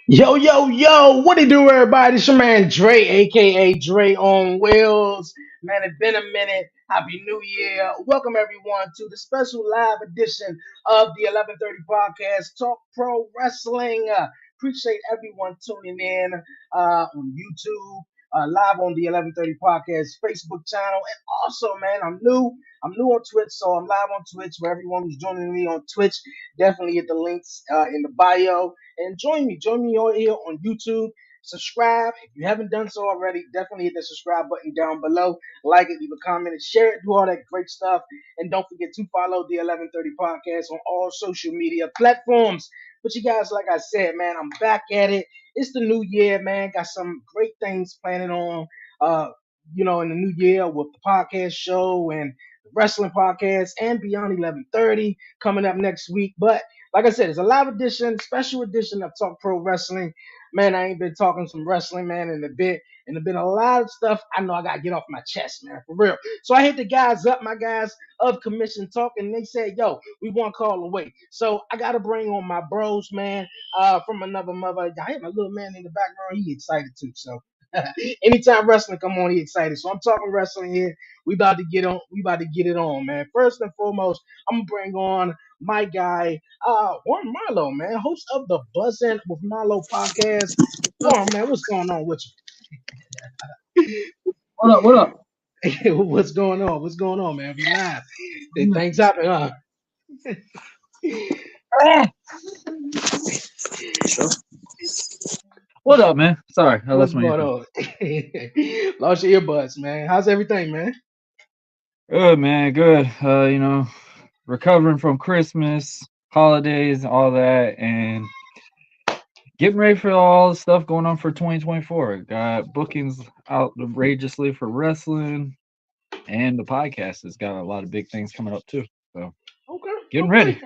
Yo, yo, yo, what it do, everybody? It's your man Dre, aka Dre on Wheels. Man, it's been a minute. Happy New Year. Welcome everyone to the special live edition of the 11:30 podcast, Talk Pro Wrestling. Appreciate everyone tuning in on YouTube, live on the 11:30 podcast Facebook channel. And also, man, I'm new on Twitch, so I'm live on Twitch. For everyone who's joining me on Twitch, definitely hit the links in the bio and join me on here on YouTube. Subscribe if you haven't done so already. Definitely hit the subscribe button down below. Like it, leave a comment, and share it. Do all that great stuff. And don't forget to follow the 11:30 podcast on all social media platforms. But you guys, like I said, man, I'm back at it. It's the new year, man. Got some great things planning on. Uh, in the new year with the podcast show and the wrestling podcast and Beyond 11:30 coming up next week. But like I said, it's a live edition, special edition of Talk Pro Wrestling. Man, I ain't been talking some wrestling, man, in a bit. And there's been a lot of stuff I know I got to get off my chest, man, for real. So I hit the guys up, my guys of Commission Talk, and they said, yo, we one call away. So I got to bring on my bros, man, from another mother. I hear my little man in the background. He excited too. So anytime wrestling come on, he excited. So I'm talking wrestling here. We about to get on. We about to get it on, man. First and foremost, I'm gonna bring on my guy, Warren Marlowe, man, host of the Buzzin' with Marlowe podcast. Warren, man, what's going on with What up? What up? you? What's going on? What's going on, man? We live. Things happen, huh? What up, man? Sorry, I What's lost my going earphone. on? Lost your earbuds, man. How's everything, man? Good, man. Good. Recovering from Christmas, holidays, all that, and getting ready for all the stuff going on for 2024. Got bookings outrageously for wrestling, and the podcast has got a lot of big things coming up too. So Okay, getting okay. ready.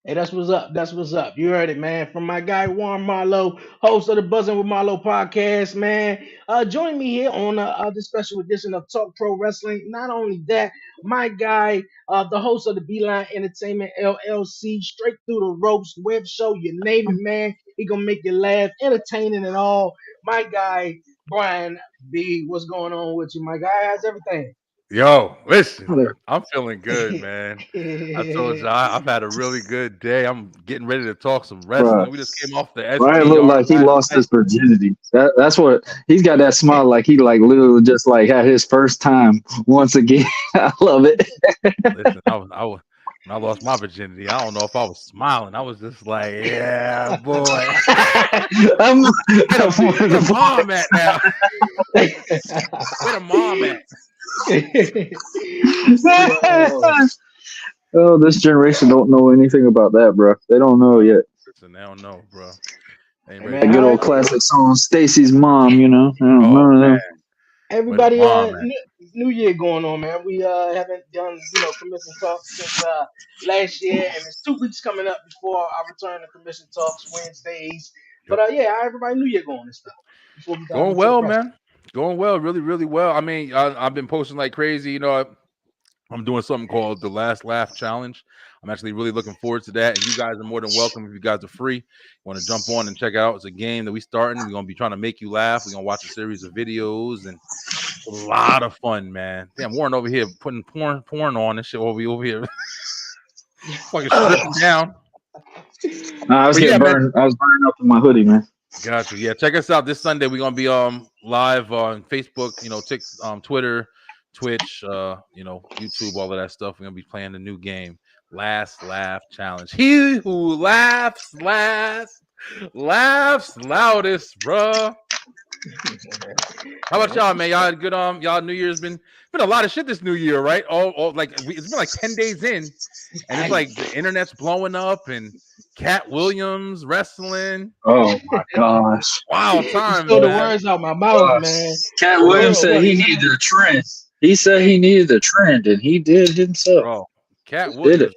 Hey, that's what's up. That's what's up. You heard it, man. From my guy Warren Marlowe, host of the Buzzing with Marlowe podcast, man. Join me here on this special edition of Talk Pro Wrestling. Not only that, my guy, the host of the Beeline Entertainment LLC, Straight Through the Ropes web show. You name it, man. He gonna make you laugh, entertaining and all. My guy Brian B. What's going on with you, my guy? How's everything? Yo, listen, Oh, there. I'm feeling good, man. I told you I've had a really good day. I'm getting ready to talk some Bruh, wrestling. We just came off the Brian looked STR like he last lost night. his virginity. That's what he's got, that smile like he like literally just like had his first time once again. I love it. Listen, when I lost my virginity, I don't know if I was smiling. I was just like, yeah, boy. I'm, Where the mom at now? Where the mom at? oh, this generation don't know anything about that, bro. They don't know yet. Listen, they don't know, bro. They ain't Hey, ready man, The to good how old classic song, Stacy's Mom. You know, I don't Oh know man, them. where the everybody, mom at? new year going on, man. We haven't done commission talks since last year, and it's 2 weeks coming up before our return to commission talks Wednesdays. But Yep. yeah, how everybody new year going and stuff before we dive Going into the well, rest. man. Going well, really, really well. I mean, I've been posting like crazy. I'm doing something called the Last Laugh Challenge. I'm actually really looking forward to that. And you guys are more than welcome if you guys are free. Want to jump on and check it out. It's a game that we starting. We're gonna be trying to make you laugh. We're gonna watch a series of videos and a lot of fun, man. Damn, Warren over here putting porn on and shit over here. Fucking stripping down. Nah, I was But yeah, getting man. burned. I was burning up in my hoodie, man. Got you. Yeah, check us out this Sunday. We're gonna be live on Facebook, Twitter, Twitch, YouTube, all of that stuff. We're gonna be playing the new game, Last Laugh Challenge. He who laughs last laughs loudest, bruh. How about y'all, man? Y'all had good y'all New Year's been a lot of shit this new year, right? It's been like 10 days in, and it's like the internet's blowing up and Cat Williams wrestling. Oh my gosh. Wild You times, stole the man. words out my mouth, man. Cat For Williams real, said what? he needed a trend. He said he needed a trend, and he did himself. Bro, Cat Did Williams. it.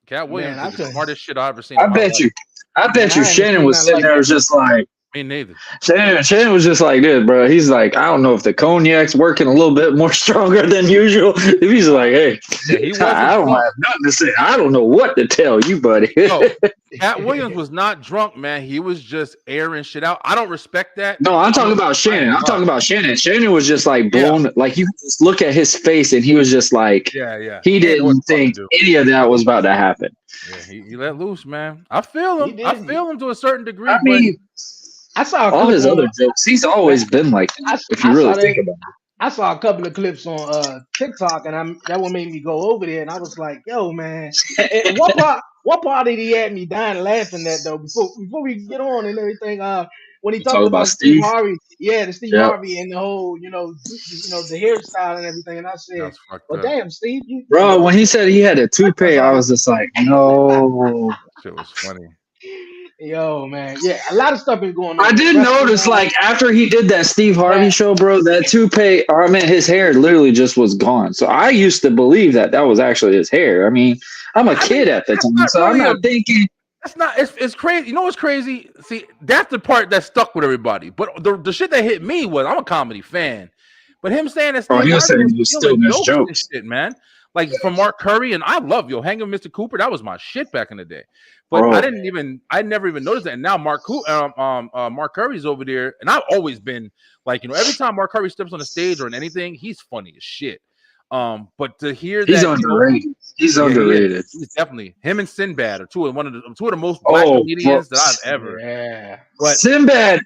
Cat Williams Man, I did the said, smartest shit I've ever seen I in my bet life. you. I man, bet you I haven't Shannon seen was nothing sitting like there that. was just like, Me neither. Shannon was just like this, bro. He's like, I don't know if the cognac's working a little bit more stronger than usual. He's like, hey, Yeah, he wasn't I don't drunk. have nothing to say. I don't know what to tell you, buddy. No, Cat Williams was not drunk, man. He was just airing shit out. I don't respect that. No, I'm talking about Shannon. I'm talking about Shannon. Shannon was just like blown. Like you just look at his face, and he was just like, yeah. He didn't think any of that was about to happen. Yeah, he let loose, man. I feel him. He I did. feel him to a certain degree. I mean, I saw all his other jokes. He's always been like that, if you really think about it. I saw a couple of clips on TikTok, and that one made me go over there, and I was like, "Yo, man, and what part did he had me dying laughing at though? Before we get on and everything, when he talked about Steve Harvey, the Steve Harvey and the whole, the hairstyle and everything, and I said, "Well, damn, Steve, bro." When he said he had a toupee, I was just like, "No." Shit was funny. Yo, man, yeah, a lot of stuff been going on. I did notice, like, after he did that Steve Harvey show, bro, that toupee, his hair literally just was gone. So I used to believe that was actually his hair. I mean, I'm a kid at the time, so I'm not thinking. That's not. It's crazy. You know what's crazy? See, that's the part that stuck with everybody. But the shit that hit me was, I'm a comedy fan, but him saying that Steve Harvey was still jokes, shit, man. Like from Mark Curry, and I love hanging with Mr. Cooper. That was my shit back in the day. But I never even noticed that. And now Mark Curry's over there, and I've always been like, every time Mark Curry steps on the stage or in anything, he's funny as shit. But to hear he's underrated. He's underrated. He's definitely him and Sinbad are two of the most black comedians that I've ever. Yeah. But Sinbad,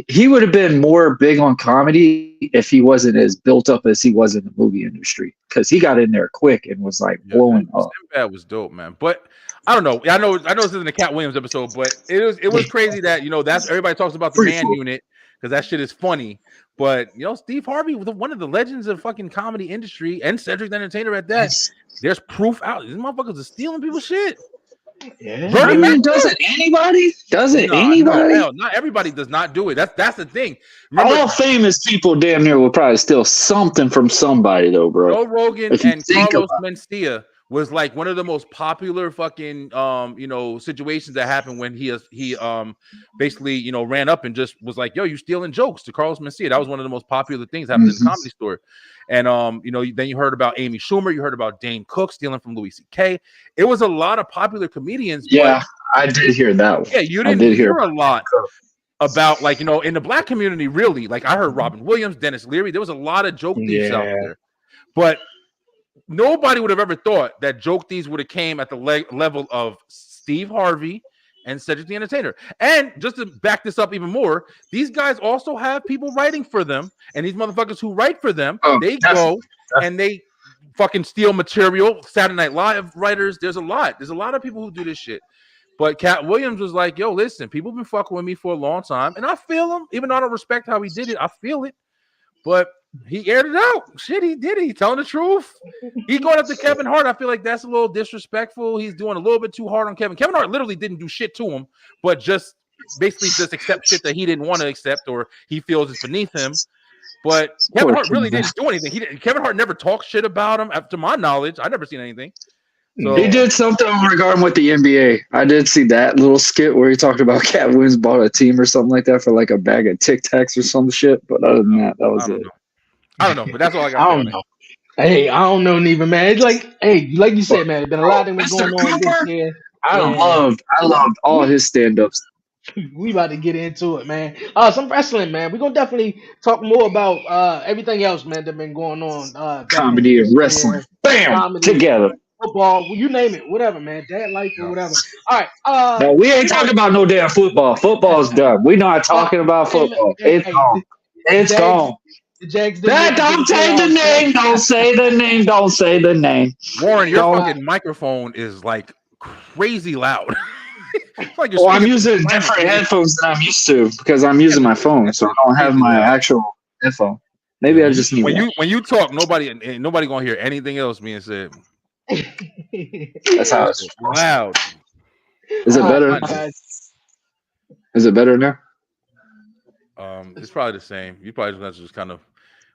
he would have been more big on comedy if he wasn't as built up as he was in the movie industry, because he got in there quick and was like blowing up. Sinbad was dope, man. But I don't know. I know this isn't a Cat Williams episode, but it was crazy that that's everybody talks about the man unit because that shit is funny. But Steve Harvey, one of the legends of fucking comedy industry, and Cedric the Entertainer at that. There's proof out. These motherfuckers are stealing people's shit. Yeah. I mean, doesn't anybody? No, not everybody does not do it. That's the thing. Remember, all famous people damn near will probably steal something from somebody, though, bro. Joe Rogan and Carlos Mencia was like one of the most popular fucking situations that happened when he basically ran up and just was like, yo, you stealing jokes to Carlos Mencia. That was one of the most popular things happened in the Comedy Store. And then you heard about Amy Schumer, you heard about Dane Cook stealing from Louis C.K. It was a lot of popular comedians. Yeah, I did hear that one. Yeah, you didn't hear a lot about in the black community, really. Like I heard Robin Williams, Dennis Leary. There was a lot of joke thieves out there. But nobody would have ever thought that joke thieves would have came at the level of Steve Harvey and Cedric the Entertainer. And just to back this up even more, these guys also have people writing for them, and these motherfuckers who write for them, they go and they fucking steal material. Saturday Night Live writers, there's a lot of people who do this shit. But Cat Williams was like, yo, listen, people been fucking with me for a long time, and I feel him, even though I don't respect how he did it, I feel it. But he aired it out. Shit, he did it. He's telling the truth. He going up to Kevin Hart. I feel like that's a little disrespectful. He's doing a little bit too hard on Kevin. Kevin Hart literally didn't do shit to him, but just basically just accept shit that he didn't want to accept or he feels is beneath him. But Kevin Hart really didn't do anything. Kevin Hart never talked shit about him. To my knowledge, I've never seen anything. So, he did something regarding with the NBA. I did see that little skit where he talked about Cat Williams bought a team or something like that for like a bag of Tic Tacs or some shit. But other than that, that was it. I don't know, but that's all I got. I don't know. Hey, I don't know neither, man. It's like, like you said, man, there's been a lot of things going on this year. I loved all his stand-ups. We about to get into it, man. Some wrestling, man. We're gonna definitely talk more about everything else, man, that's been going on. Comedy and wrestling. Bam! Comedy, together. Football, you name it, whatever, man. Dad life or whatever. All right. No, we ain't talking about no damn football. Football's done. We're not talking about football. It's gone. It's gone. Don't say the name. Don't say the name. Don't say the name. Warren, your fucking microphone is like crazy loud. Like I'm using different headphones than I'm used to because I'm using my phone, so I don't have my actual headphone. Maybe I just need when you talk, nobody gonna hear anything else being said. That's how it's loud. Is it better? Is it better now? It's probably the same. You probably just kind of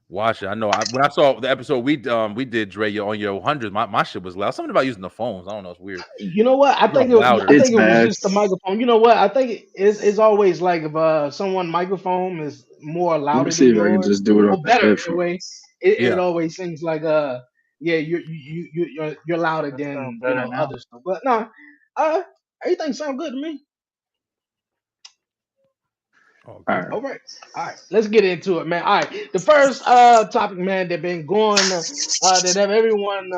Watch it. I know. When I saw the episode we did, Dre, on your 100, my shit was loud. Something about using the phones. I don't know. It's weird. You know what? I think Louder. I It's think it was bad. just the microphone. You know what? I think it's always like if someone microphone is more Let me louder see than if I can yours just do it on or the better anyway. headphones. It Yeah. always seems like yeah you're louder That sounds than better now. others. But no, everything sound good to me. Oh, All good. right. All right, let's get into it, man. All right, the first topic, man, that been going that have everyone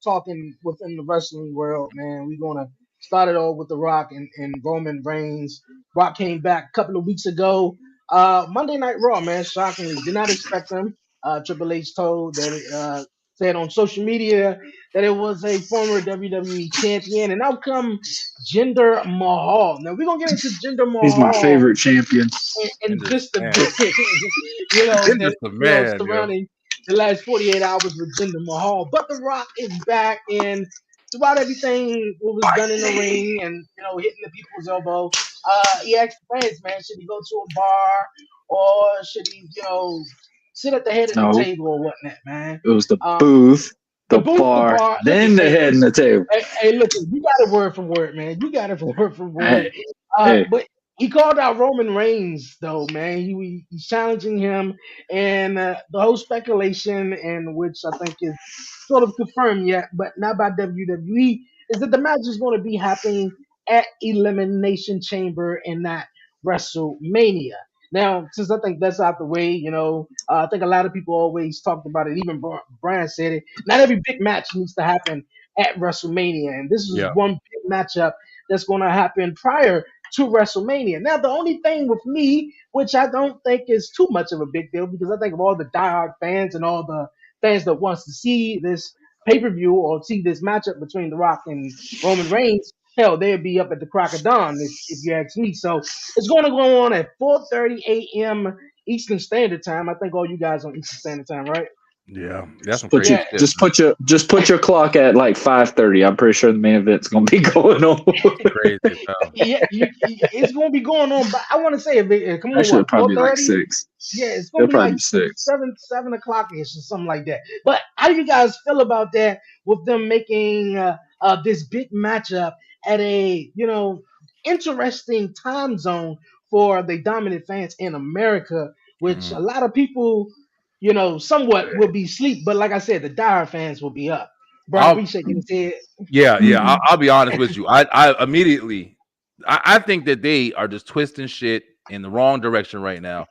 talking within the wrestling world, man. We're gonna start it off with The Rock and Roman Reigns. Rock came back a couple of weeks ago. Monday Night Raw, man. Shockingly, did not expect them. Triple H told that said on social media that it was a former WWE champion, and now come Jinder Mahal. Now we're gonna get into Jinder He's my Mahal favorite champion. and Jinder's just a man. bit, Jinder's the man, yo. surrounding the last 48 hours with Jinder Mahal. But The Rock is back, and throughout everything what was done in the ring and hitting the people's elbow, he asked the fans, man, should he go to a bar or should he, sit at the head of the No, table or whatnot, man? it was the Um, booth, the the booth, the bar, bar. Listen, then the head and the table. listen. You got it word for word, man. You got it for word for word. Hey, hey, But he called out Roman Reigns, though, man. He's challenging him, and the whole speculation, and which I think is sort of confirmed yet, but not by WWE, is that the match is going to be happening at Elimination Chamber and not WrestleMania. Now, since I think that's out the way, I think a lot of people always talked about it. Even Brian said it. Not every big match needs to happen at WrestleMania, and this is Yeah. one big matchup that's going to happen prior to WrestleMania. Now, the only thing with me, which I don't think is too much of a big deal, because I think of all the diehard fans and all the fans that wants to see this pay-per-view or see this matchup between The Rock and Roman Reigns, hell, they'd be up at the crack of dawn if you ask me. So it's going to go on at 4:30 a.m. Eastern Standard Time. I think all you guys on Eastern Standard Time, right? Yeah. That's some put crazy your Yeah, shit. just put your clock at like 5:30. I'm pretty sure the main event's gonna be going on. Crazy as hell. yeah, it's going to be going on. But I want to say, come on, Actually, it'll what, probably be like 4:30? 6. Yeah, it's gonna It'll be probably like be 6. seven o'clock ish or something like that. But how do you guys feel about that? With them making this big matchup at a interesting time zone for the dominant fans in America, which a Mhm. lot of people somewhat will be asleep, but like I said, the dire fans will be up. Brian I'll B shaking his head. yeah. I'll be honest with you. I immediately I think that they are just twisting shit in the wrong direction right now.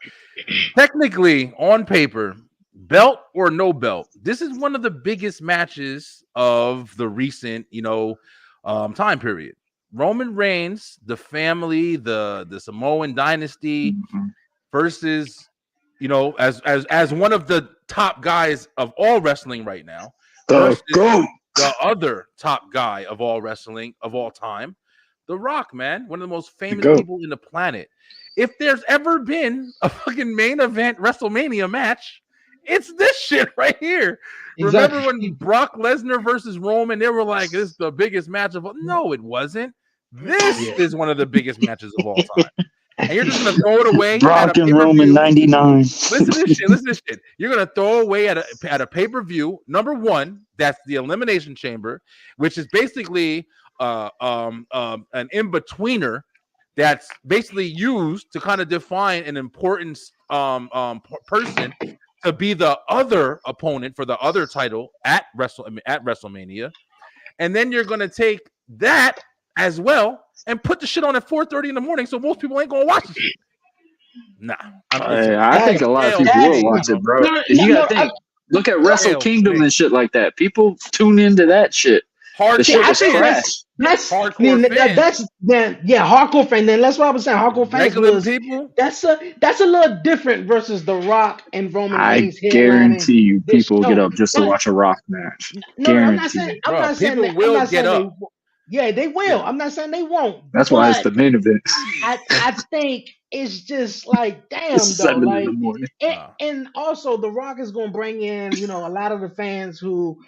Technically, on paper, belt or no belt, this is one of the biggest matches of the recent, time period. Roman Reigns, the family, the Samoan dynasty Mhm. versus, as one of the top guys of all wrestling right now The versus GOAT. the other top guy of all wrestling of all time, The Rock, man, one of the most The famous GOAT. people in the planet. If there's ever been a fucking main event WrestleMania match, it's this shit right here. Remember when Exactly. Brock Lesnar versus Roman, they were like, this is the biggest match of all. No, it wasn't. This Yeah. is one of the biggest matches of all time. And you're just gonna throw it away at a Brock and Roman pay-per-view. 99. Listen to this shit. Listen to this shit. You're gonna throw away at a pay-per-view. Number one, that's the Elimination Chamber, which is basically an in-betweener that's basically used to kind of define an important person to be the other opponent for the other title at WrestleMania. And then you're gonna take that as well and put the shit on at 4:30 in the morning, so most people ain't gonna watch the shit. Nah, I think a lot of hell people will That's watch it, bro. no, You no, gotta think. Look at Wrestle hell, Kingdom man. and shit like that. People tune into that shit. The Hardcore shit was think fans, trash. that's hardcore fans, that's then yeah, hardcore fan. Then that's what I was saying. Hardcore fans regular was people. that's a little different versus The Rock and Roman I Reigns headlining guarantee you, this people get show. up just to But watch a Rock match. no, I'm not Guarantee saying it. Bro, people I'm will not get saying they. up. Yeah, they will. Yeah, I'm not saying they won't. That's why it's But the main event. I think it's just like It's damn though, 7 in the like morning. nah, and also The Rock is gonna bring in a lot of the fans who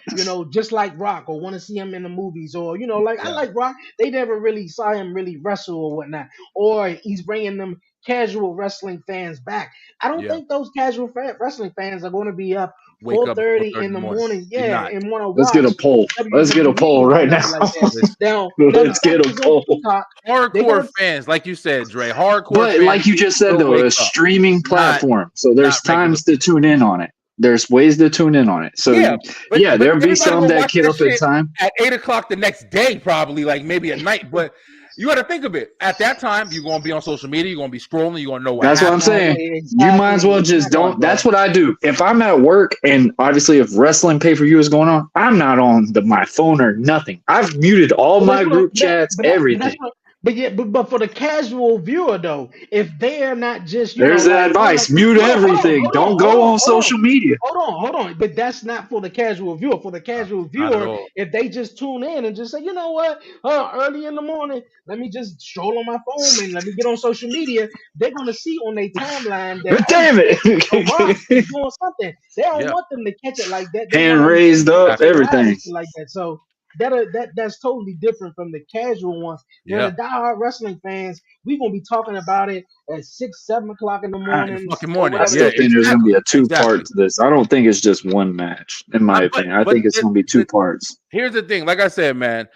just like Rock or want to see him in the movies or like I yeah, like Rock. They never really saw him really wrestle or whatnot, or he's bringing them casual wrestling fans back. I don't Yeah. think those casual wrestling fans are going to be up Wake up at 4:30 4:30 in in the the morning. morning, You're yeah, not. and want to Let's get a watch poll. Let's get a poll WWE or right now. nothing like that. Listen, Now the Let's get fact a is on poll. Peacock, they're hardcore gonna fans, like you said, Dre, hardcore But fans like you just said, will though, wake a up. streaming platform. So there's Not regular. times to tune in on it. There's ways to tune in on it. So Yeah, but there'll be everybody some gonna that watch get that up in shit time. at 8 o'clock the next day, probably, like maybe at night. But you got to think of it. At that time, you're gonna be on social media. You're gonna be scrolling. You're gonna know what That's what I'm happened. saying. You might as well just don't. That's what I do. If I'm at work and obviously if wrestling pay-per-view is going on, I'm not on my phone or nothing. I've muted all my group chats, everything. But for the casual viewer though, if they're not just There's that advice. Mute everything. Don't go on social media. Hold on. But that's not for the casual viewer. For the casual Not at viewer, all. if they just tune in and just say, you know what, early in the morning, let me just stroll on my phone and let me get on social media, they're gonna see on their timeline that Damn The Rock is it. doing something. They don't Yeah. want them to catch it like that. They Hand want them raised to up, catch it live and everything. shit like that. So that's totally different from the casual ones. Now Yeah. the diehard wrestling fans, we gonna be talking about it at 6, 7 o'clock in the In morning the fucking or morning. I whatever Yeah, still the case think there's going to be a exactly. two-part to this. I don't think it's just one match, in my opinion. I think it's going to be two parts. Here's the thing. Like I said, man,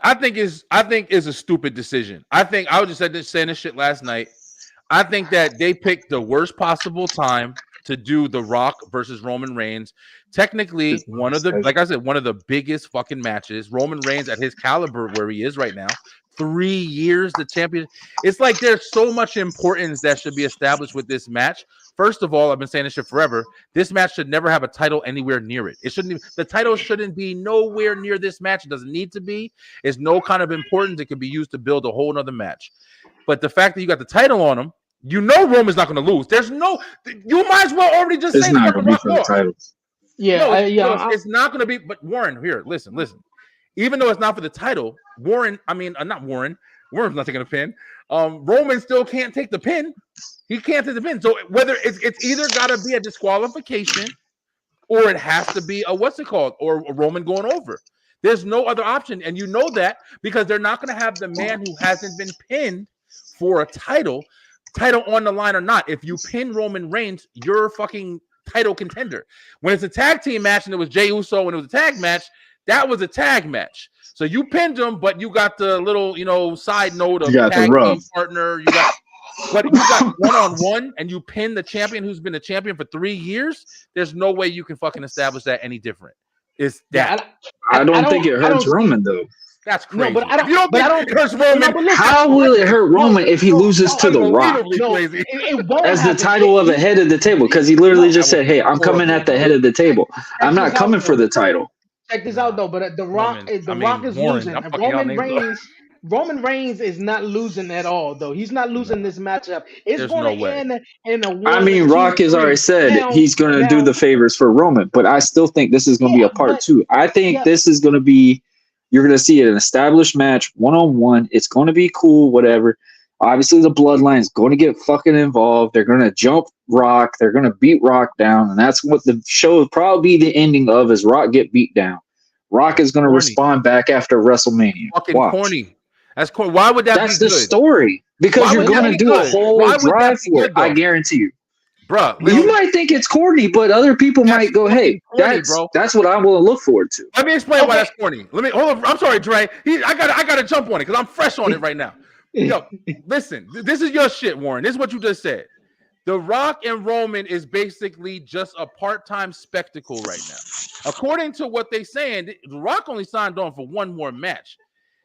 I think it's a stupid decision. I was just saying this shit last night. I think that they picked the worst possible time to do The Rock versus Roman Reigns. Technically, one of the biggest fucking matches. Roman Reigns at his caliber where he is right now. 3 years the champion. It's like there's so much importance that should be established with this match. First of all, I've been saying this shit forever. This match should never have a title anywhere near it. The title shouldn't be nowhere near this match. It doesn't need to be. It's no kind of importance. It could be used to build a whole nother match. But the fact that you got the title on him, you know Roman's not going to lose. You might as well already just It's say not that going to be for the title. it's not going to be. But Warren, here, listen. Even though it's not for the title, Warren's not taking a pin. Roman still can't take the pin. He can't take the pin. So whether it's either got to be a disqualification or it has to be or a Roman going over. There's no other option. And you know that because they're not going to have the man who hasn't been pinned for a title on the line or not. If you pin Roman Reigns, you're a fucking title contender. When it's a tag team match and it was Jey Uso and it was a tag match, that was a tag match. So you pinned him, but you got the little, side note of tag team partner. But you got one-on-one and you pin the champion who's been a champion for 3 years. There's no way you can fucking establish that any different. It's that. I don't think it hurts Roman though. That's crazy. No, but I don't. You don't think it hurts Roman? How will it hurt Roman if he loses to The Rock? Crazy. It won't As the title of the head of the table, because he literally just said, "Hey, I'm coming at the head of the table. I'm not coming for the title." Check this out though, but The Rock is losing. Roman Reigns is not losing at all though. He's not losing this matchup. It's going to end in a 1, I mean, 2, Rock has 3. already said he's going to do the favors for Roman, but I still think this is going to be a part 2. I think this is going to be. You're going to see an established match, one-on-one. It's going to be cool, whatever. Obviously, the bloodline is going to get fucking involved. They're going to jump Rock. They're going to beat Rock down. And that's what the show will probably be the ending of is Rock get beat down. Rock is going to respond back after WrestleMania. Fucking corny. That's corny. Why would that be good? That's the story. Because you're going to do a whole drive for it. I guarantee you. Bro, you might think it's corny, but other people might go, "Hey, that's what I will look forward to." Let me explain why that's corny. Hold on. I'm sorry, Dre. I gotta jump on it because I'm fresh on it right now. Yo, listen, this is your shit, Warren. This is what you just said. The Rock and Roman is basically just a part-time spectacle right now. According to what they're saying, The Rock only signed on for one more match.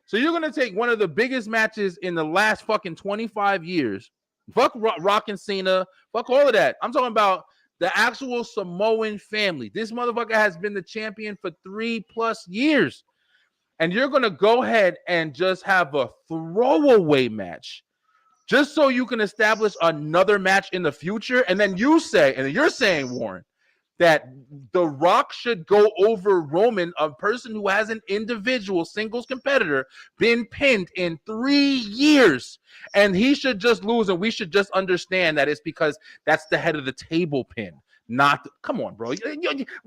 So you're gonna take one of the biggest matches in the last fucking 25 years. Fuck Rock and Cena. Fuck all of that. I'm talking about the actual Samoan family. This motherfucker has been the champion for 3+ years. And you're going to go ahead and just have a throwaway match just so you can establish another match in the future. And then you're saying, Warren, that The Rock should go over Roman, a person who has an individual singles competitor, been pinned in 3 years, and he should just lose, and we should just understand that it's because that's the head of the table pin. Come on, bro. Hear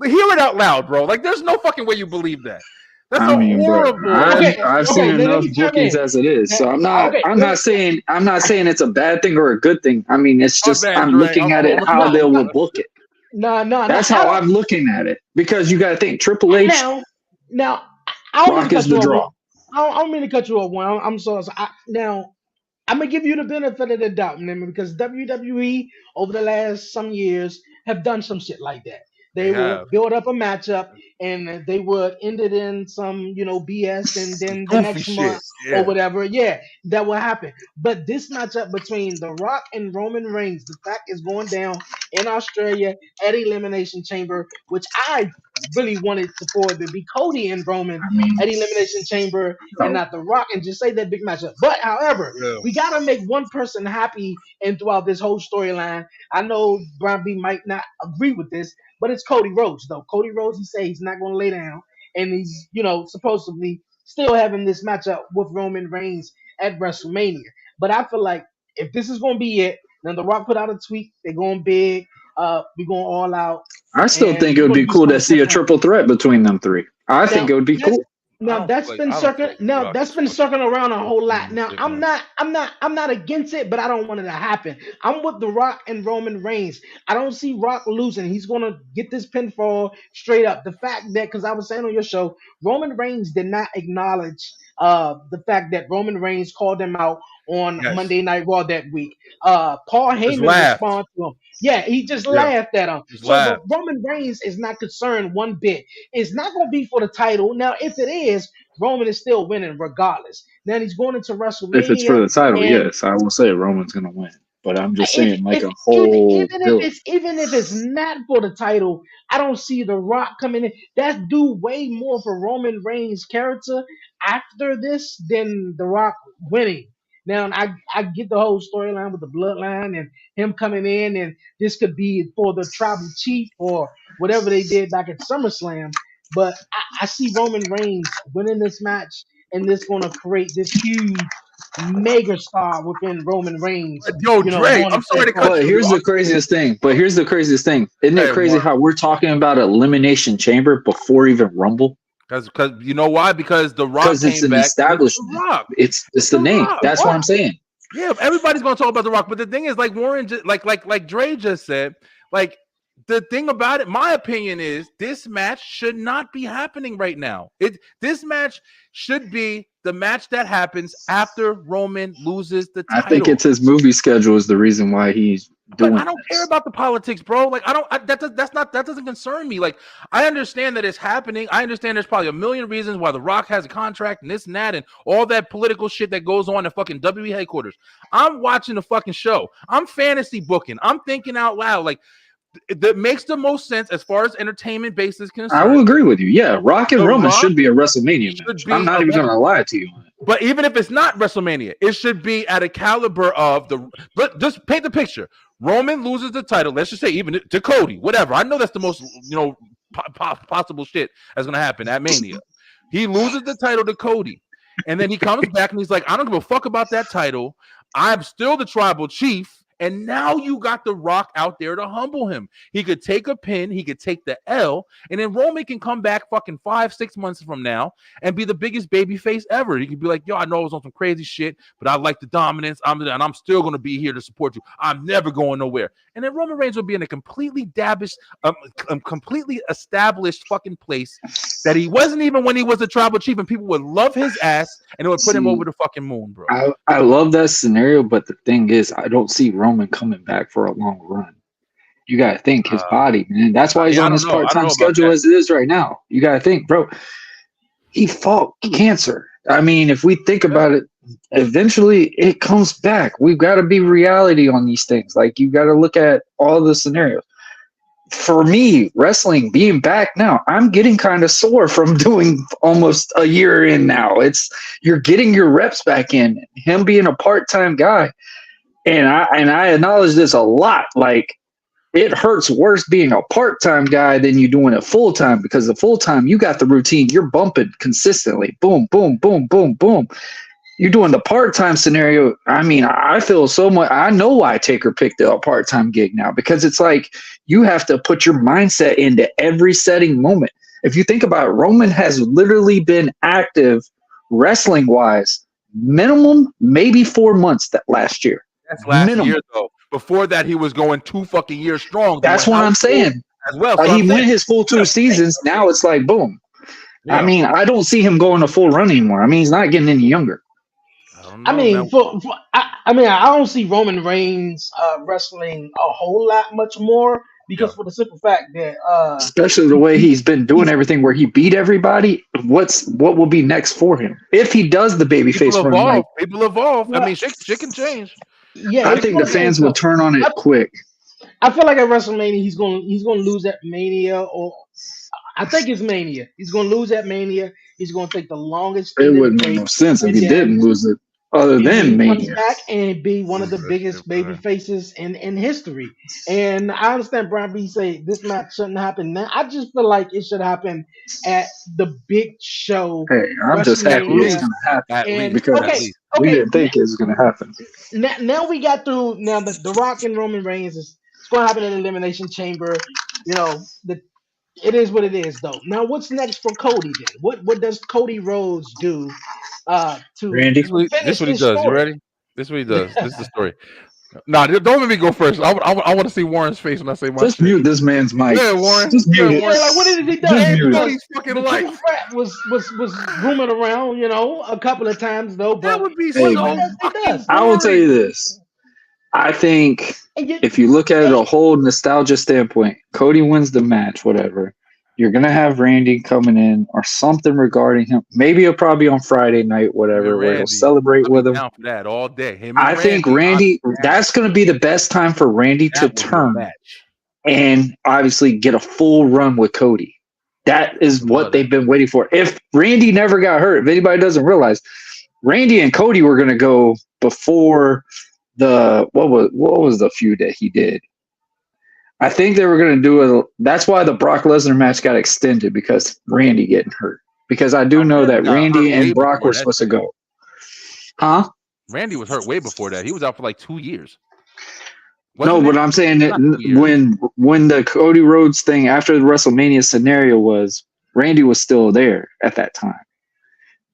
it out loud, bro. Like, there's no fucking way you believe that. That's I a mean, bro, horrible. I've seen Okay. Let enough me chime bookings in. as it is, so I'm not Okay, I'm not saying it's a bad thing or a good thing. I mean, it's My just bad, I'm Dre. looking at it I'm how no, they sorry. will book it. no. That's I how don't. I'm looking at it because you got to think Triple H, Now, I don't mean to Rock is cut you the off. draw. I don't mean to cut you off. One, I'm sorry. Now, I'm gonna give you the benefit of the doubt, man, because WWE over the last some years have done some shit like that. They They will have build up a matchup and they would end it in some, BS, and some then the goofy next month shit. or Yeah. whatever, yeah, that will happen. But this matchup between The Rock and Roman Reigns, the fact is going down in Australia at Elimination Chamber, which I really wanted for it to be Cody and Roman I mean, at Elimination Chamber and no, not The Rock, and just say that big matchup. But however, Yeah. we gotta make one person happy and throughout this whole storyline. I know Brian B might not agree with this, but it's Cody Rhodes though. Cody Rhodes, he says he's not gonna lay down, and he's supposedly still having this matchup with Roman Reigns at WrestleMania. But I feel like if this is gonna be it, then The Rock put out a tweet. They're going big. We going all out, I still and think it we're would gonna be do cool to something see a spectacular. triple threat between them three. I think Now it would be that's cool. now that's been I don't feel circling. like The Now Rock that's is been fucking circling around a whole lot. Now they're I'm gonna not I'm not I'm not against it, but I don't want it to happen. I'm with The Rock and Roman Reigns. I don't see Rock losing. He's gonna get this pinfall straight up. The fact that, because I was saying on your show, Roman Reigns did not acknowledge the fact that Roman Reigns called him out on yes. Monday Night Raw that week. Paul Just Heyman laughed. responded to him. Yeah, he just Yeah. laughed at him. Just So the laughed. Roman Reigns is not concerned one bit. It's not going to be for the title. Now, if it is, Roman is still winning regardless. Then he's going into If it's for WrestleMania, the title, and yes, I will say Roman's gonna win. But I'm just if saying, like if a whole build. even if it's not for the title, I don't see The Rock coming in. That's do way more for Roman Reigns' character after this than The Rock winning. Now I get the whole storyline with the bloodline and him coming in, and this could be for the tribal chief or whatever they did back at SummerSlam. But I see Roman Reigns winning this match, and this going to create this huge mega star within Roman Reigns, Yo, Dre, going I'm into that sorry to cut But crossover. you. here's the craziest thing. Isn't it Hey, crazy Mark. how we're talking about Elimination Chamber before even Rumble? Because you know why? Because The Rock Because it's came an back with The establishment. Rock. It's It's the The name. Rock. That's what I'm saying. Yeah, everybody's gonna talk about The Rock, but the thing is, like Warren, like Dre just said, like the thing about it, my opinion is this match should not be happening right now. This match should be the match that happens after Roman loses the I title. think it's his movie schedule is the reason why he's doing But I don't care about the politics, bro. Like that doesn't concern me. Like I understand that it's happening. I understand there's probably a million reasons why The Rock has a contract and this and that and all that political shit that goes on in fucking WWE headquarters. I'm watching the fucking show. I'm fantasy booking. I'm thinking out loud. Like that makes the most sense as far as entertainment base is concerned. I will agree with you. Yeah, Rock and The Roman Rock should be a WrestleMania match. I'm not even going to lie to you on it. But even if it's not WrestleMania, it should be at a caliber of the. But just paint the picture. Roman loses the title. Let's just say even to Cody, whatever. I know that's the most possible shit that's gonna happen at Mania. He loses the title to Cody, and then he comes back and he's like, "I don't give a fuck about that title. I'm still the tribal chief." And now you got The Rock out there to humble him. He could take a pin, he could take the L, and then Roman can come back fucking 5-6 months from now and be the biggest baby face ever. He could be like, yo, I know I was on some crazy shit, but I like the dominance. I'm still going to be here to support you. I'm never going nowhere. And then Roman Reigns will be in a completely completely established fucking place that he wasn't even when he was the tribal chief, and people would love his ass, and it would put him over the fucking moon, bro. I love that scenario, but the thing is, I don't see Roman coming back for a long run. You got to think his body, man. That's why he's on his part-time schedule as it is right now. You got to think, bro, he fought cancer. I mean, if we think about it, eventually it comes back. We've got to be reality on these things. Like, you got to look at all the scenarios. For me, wrestling being back now, I'm getting kind of sore from doing almost a year in now. You're getting your reps back in. Him being a part-time guy, and I acknowledge this a lot. Like, it hurts worse being a part-time guy than you doing it full-time, because the full-time, you got the routine. You're bumping consistently. Boom, boom, boom, boom, boom. You're doing the part-time scenario. I mean, I feel so much. I know why Taker picked a part-time gig now, because it's like you have to put your mindset into every setting moment. If you think about it, Roman has literally been active wrestling wise, minimum maybe 4 months that last year. That's last Minimum. year though. Before that, he was going 2 fucking years strong. That's doing what I'm house shows saying. as well. So He I'm went saying, his full 2 seasons. Now it's like boom. yeah. I mean, I don't see him going a full run anymore. I mean, he's not getting any younger. I don't I know, mean, man. I don't see Roman Reigns wrestling a whole lot much more Yeah. because for the simple fact that Especially the way he's been doing he's everything where he beat everybody. What will be next for him? If he does the babyface People run, evolve. like, People evolve. I well, mean, shit can change. yeah, I it's think the gonna change fans will though. turn on it I, quick. I feel like at WrestleMania he's gonna lose at Mania, or I think it's Mania. He's gonna lose at Mania. He's gonna take the longest It end of the wouldn't make no tape, sense if and he didn't then lose it, other and then than he comes Mania. back and be one of the That's biggest baby different. faces in history. And I understand Brian B say this match shouldn't happen now. I just feel like it should happen at the big show, Hey, I'm just At happy it's WrestleMania. least. gonna happen At And least. because At okay, least. we okay, didn't think it was gonna happen. now we got through. Now the Rock and Roman Reigns is it's going to happen in the Elimination Chamber. You know, it is what it is, though. Now, what's next for Cody? Then, what does Cody Rhodes do to Randy, This finish what he this does. You story? ready? This is what he does. This is the story. Nah, don't let me go first. I want to see Warren's face when I say my just shit. mute this man's mic. Yeah, Warren. Just Yeah, mute it. Yeah, Warren. like what did he do? Just mute it. Because Cody's fucking the triple life. threat was rumored around, a couple of times though. That But would be Hey, what so does he fucking does? I will tell you boring. this. I think And you, if you look at it and a whole nostalgia standpoint, Cody wins the match, whatever. You're gonna have Randy coming in or something regarding him. Maybe it'll probably be on Friday night, Him and whatever, where he'll Randy. celebrate I'll be with him. down for that all day. Him I and think Randy. I'll Randy, be down. that's gonna be the best time for Randy to That would be a turn match. and obviously get a full run with Cody. That is I what love they've that. been waiting for. If Randy never got hurt, if anybody doesn't realize, Randy and Cody were gonna go before the what was the feud that he did? I think they were going to do it. That's why the Brock Lesnar match got extended because Randy getting hurt. Because I do know that Randy got Randy hurt way and Brock before were that supposed to shit. go. Huh? Randy was hurt way before that. He was out for like 2 years. No, Wasn't but it? I'm saying that Not 2 years. when the Cody Rhodes thing after the WrestleMania scenario was, Randy was still there at that time.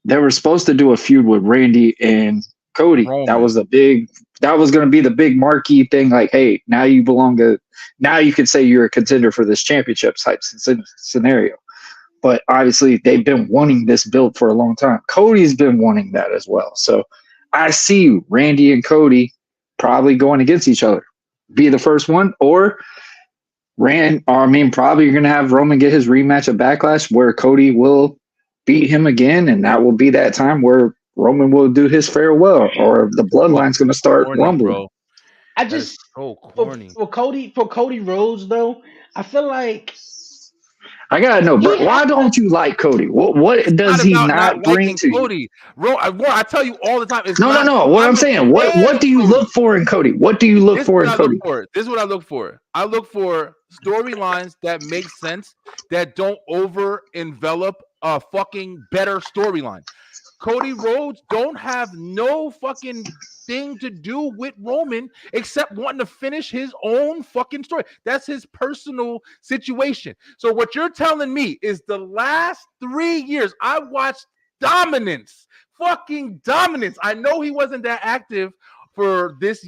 They were supposed to do a feud with Randy and Cody. Roman. That was going to be the big marquee thing. Like, hey, now you can say you're a contender for this championship type scenario. But obviously, they've been wanting this build for a long time. Cody's been wanting that as well. So I see Randy and Cody probably going against each other. Be the first one, or probably you're going to have Roman get his rematch at Backlash where Cody will beat him again, and that will be that time where Roman will do his farewell, or the bloodline's going to start Corny, rumbling. bro. I That is just so corny. for Cody Rhodes though, I feel like I gotta know, bro. he Why has don't you like Cody? What It's does not he about not not bring liking to you? Cody. I tell you all the time. It's No. not, What I'm I'm a saying, fan what do you of look Cody. for in Cody? What do you look This is for what in I Cody? look for. This is what I look for. I look for storylines that make sense, that don't over envelop a fucking better storyline. Cody Rhodes don't have no fucking thing to do with Roman except wanting to finish his own fucking story. That's his personal situation. So what you're telling me is the last 3 years I watched dominance, fucking dominance. I know he wasn't that active for this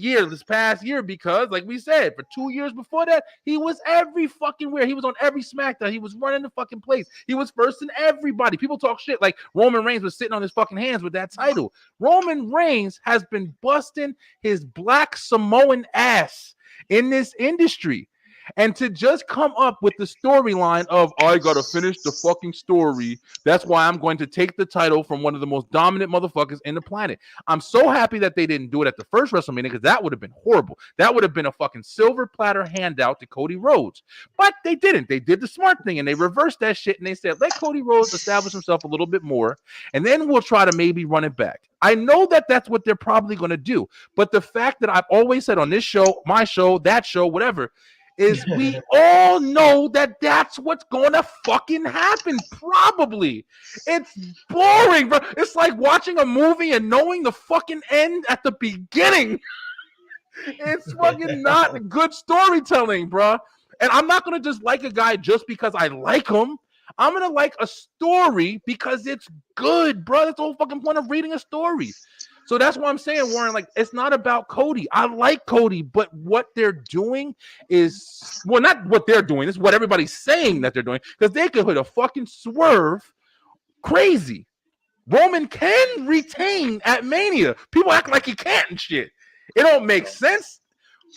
past year, because like we said, for 2 years before that, he was every fucking where. He was on every SmackDown. He was running the fucking place. He was first in everybody. People talk shit like Roman Reigns was sitting on his fucking hands with that title. Roman Reigns has been busting his black Samoan ass in this industry. And to just come up with the storyline of, I gotta finish the fucking story, that's why I'm going to take the title from one of the most dominant motherfuckers in the planet. I'm so happy that they didn't do it at the first WrestleMania, because that would have been horrible. That would have been a fucking silver platter handout to Cody Rhodes. But they didn't. They did the smart thing, and they reversed that shit, and they said, let Cody Rhodes establish himself a little bit more, and then we'll try to maybe run it back. I know that that's what they're probably going to do, but the fact that I've always said on this show, my show, that show, whatever, is we all know that that's what's going to fucking happen, probably. It's boring, bro. It's like watching a movie and knowing the fucking end at the beginning. It's fucking not good storytelling, bro. And I'm not going to just like a guy just because I like him. I'm gonna like a story because it's good, bro. That's the whole fucking point of reading a story. So that's why I'm saying, Warren, like, it's not about Cody. I like Cody, but what they're doing is, well, not what they're doing. It's what everybody's saying that they're doing, because they could hit a fucking swerve crazy. Roman can retain at Mania. People act like he can't and shit. It don't make sense.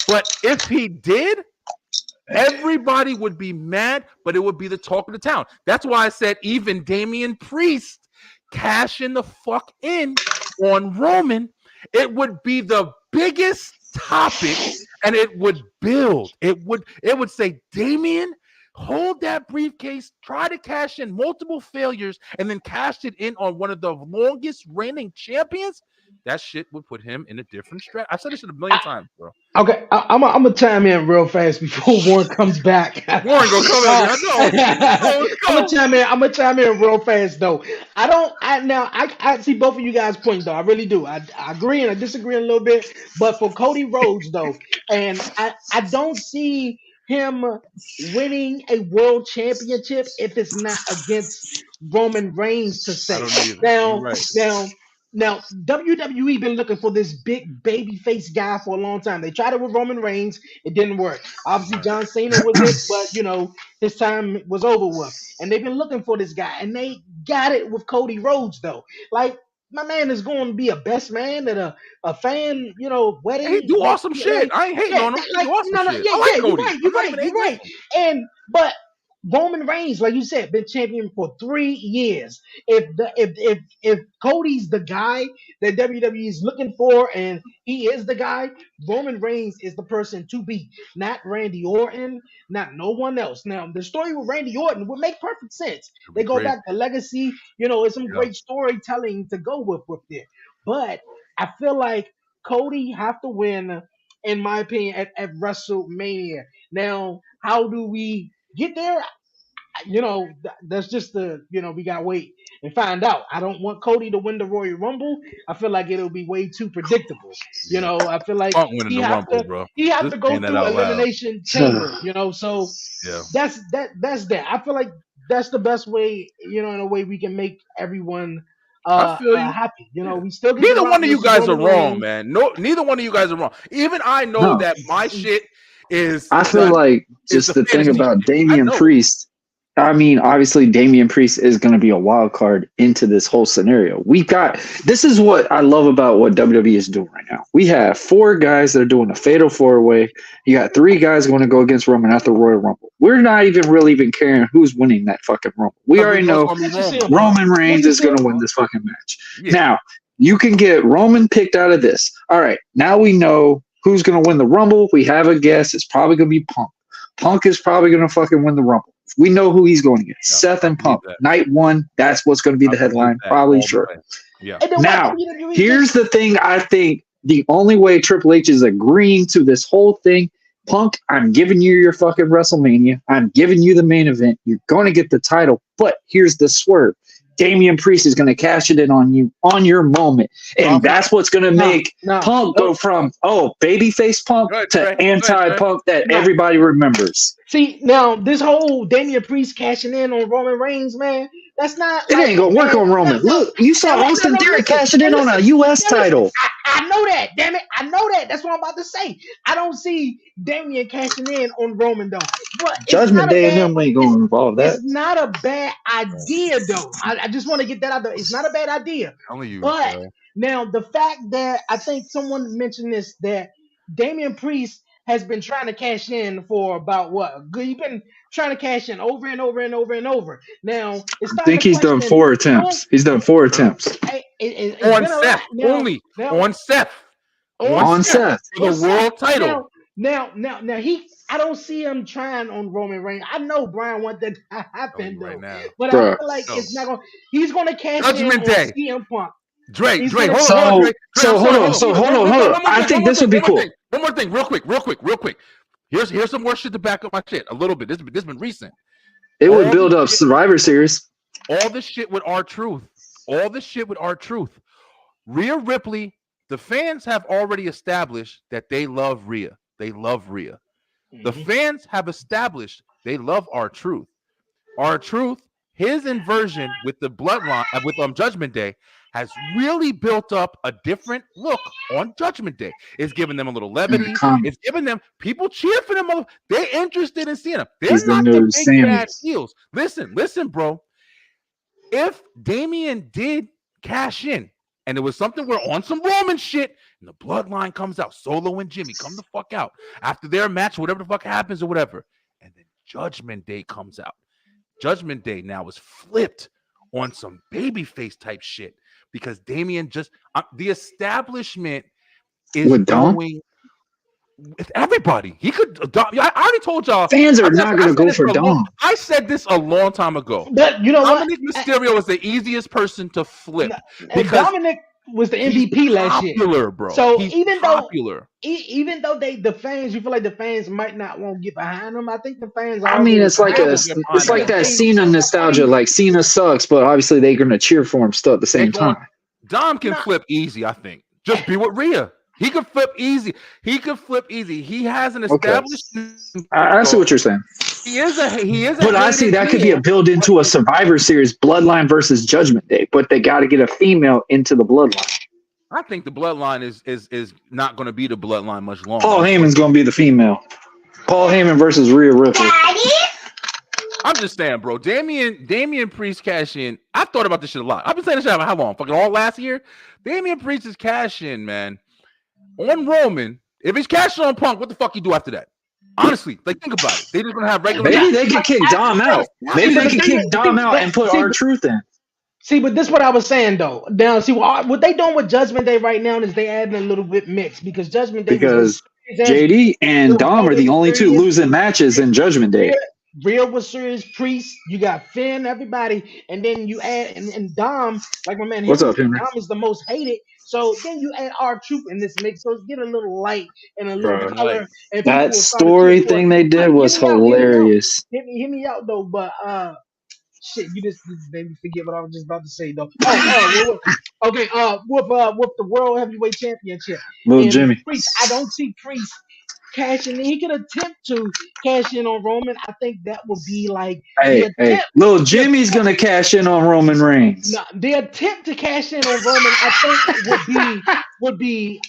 But if he did, everybody would be mad, but it would be the talk of the town. That's why I said even Damian Priest cashing the fuck in on Roman, it would be the biggest topic, and it would build. It would say, Damian, hold that briefcase, try to cash in multiple failures, and then cash it in on one of the longest reigning champions. That shit would put him in a different strat. I've said this shit a million times, bro. Okay, I'm gonna chime in real fast before Warren comes back. Warren gonna come in. I know. I'm gonna chime in real fast though. I see both of you guys' points though. I really do. I agree and I disagree a little bit. But for Cody Rhodes though, and I don't see him winning a world championship if it's not against Roman Reigns per I se. don't either. Now, You're right. now, WWE been looking for this big baby face guy for a long time. They tried it with Roman Reigns, it didn't work. Obviously, John Cena was it, but his time was over with. And they've been looking for this guy, and they got it with Cody Rhodes though. Like, my man is going to be a best man at a fan, wedding. He do like, awesome shit. I ain't hating on him. He do awesome shit. I like Cody. You're right. But Roman Reigns, like you said, been champion for 3 years. If Cody's the guy that WWE is looking for, and he is the guy, Roman Reigns is the person to beat, not Randy Orton, not no one else. Now, the story with Randy Orton would make perfect sense. They go back to legacy. It's some great storytelling to go with there. But I feel like Cody have to win, in my opinion, at WrestleMania. Now, how do we get there? That's just we gotta wait and find out. I don't want Cody to win the Royal Rumble. I feel like it'll be way too predictable. I feel like Punk winning the Rumble, bro. he have Just to go saying that through out loud. Elimination Chamber. So Yeah. that's that. I feel like that's the best way. In a way we can make everyone I feel you. happy. We still get Neither The Rock one of you versus guys are Roman wrong, Reigns. man. No, neither one of you guys are wrong. Even I know No. that my shit is. I feel like just the thing fantasy about shit. I Damian know. Priest. I mean, obviously, Damian Priest is going to be a wild card into this whole scenario. This is what I love about what WWE is doing right now. We have 4 guys that are doing a fatal 4-way. You got 3 guys going to go against Roman at the Royal Rumble. We're not even caring who's winning that fucking Rumble. We already know Roman Reigns is going to win this fucking match. Yeah. Now, you can get Roman picked out of this. All right, now we know who's going to win the Rumble. We have a guess. It's probably going to be Punk. Punk is probably going to fucking win the Rumble. We know who he's going against. Seth and Punk. Night 1, that's what's going to be the headline. Probably sure. Yeah. Now, here's the thing. I think the only way Triple H is agreeing to this whole thing, Punk, I'm giving you your fucking WrestleMania. I'm giving you the main event. You're going to get the title. But here's the swerve. Damian Priest is going to cash it in on you on your moment. And that's what's going to make Punk go from, babyface Punk to anti-Punk that everybody remembers. See, now, this whole Damian Priest cashing in on Roman Reigns, man, that's not... It ain't going to work on Roman. Look, you saw Austin Theory cashing in on a U.S. title. I know that, damn it. I know that. That's what I'm about to say. I don't see Damian cashing in on Roman, though. But Judgment Day and them ain't going to involve that. It's not a bad idea, though. I just want to get that out there. It's not a bad idea. But now, the fact that I think someone mentioned this, that Damian Priest has been trying to cash in for about what? He's been trying to cash in over and over and over and over. Now, I think he's done 4 attempts. He's done 4 attempts. On Seth. Only. On Seth. On Seth. For the world title. Now, I don't see him trying on Roman Reigns. I know Brian wants that to happen, though. Right, but I feel like it's not going to. He's going to cash Judgment in Day. on CM Punk. Drake, Hold on. Hold on. I think this would be cool. One more thing, real quick. Here's some more shit to back up my shit a little bit. This has been recent. It would build up Survivor Series. All the shit with R-Truth. Rhea Ripley, the fans have already established that they love Rhea. The fans have established they love R-Truth. R-Truth his inversion with the bloodline with Judgment Day has really built up a different look on Judgment Day. It's giving them a little levity. It's giving them people cheer for them. They're interested in seeing them. They're not the big bad heels. Listen, bro. If Damian did cash in, and it was something where on some Roman shit, and the bloodline comes out, Solo and Jimmy come the fuck out after their match, whatever the fuck happens or whatever, and then Judgment Day comes out. Judgment Day now is flipped on some babyface type shit because Damian just the establishment is going with everybody. He could. I already told y'all. Fans are not going to go for Dom. I said this a long time ago. But you know Dominic Mysterio is the easiest person to flip because Dominic was the MVP last year, bro. So he's even popular. though the fans, you feel like the fans might not want to get behind him. I think the fans. I mean, it's like that Cena nostalgia. Like Cena sucks, but obviously they're going to cheer for him still at the same time. Dom can flip easy. I think just be with Rhea. He could flip easy. He has an established. I see what you're saying. He is. But I see that could be a build into a Survivor Series Bloodline versus Judgment Day. But they got to get a female into the Bloodline. I think the Bloodline is not going to be the Bloodline much longer. Paul Heyman's going to be the female. Paul Heyman versus Rhea Ripley. I'm just saying, bro. Damian Priest cash in. I've thought about this shit a lot. I've been saying this shit for how long? Fucking all last year. Damian Priest is cash in, man. On Roman, if he's cashing on Punk, what the fuck you do after that? Honestly, like think about it. They're just gonna have regular. Maybe they can kick Dom out. Maybe they can kick Dom out and put R-Truth in. See, but this is what I was saying though. Now, see what they doing with Judgment Day right now is they adding a little bit mix because Judgment Day JD and Dom are the only two losing matches in Judgment Day. Rhea was serious. Priest, you got Finn, everybody, and then you add and Dom, like my man. What's up, Henry? Dom is the most hated. So then you add R-Truth in this mix, so get a little light and a little color. And that story thing they did was hilarious. Hit me out though, but shit, you just made me forget what I was just about to say though. Okay, with the World Heavyweight Championship, Little Jimmy. Priest, I don't see Priest cashing in. He could attempt to cash in on Roman. I think that would be like Little Jimmy's gonna cash in on Roman Reigns. No, the attempt to cash in on Roman, I think would be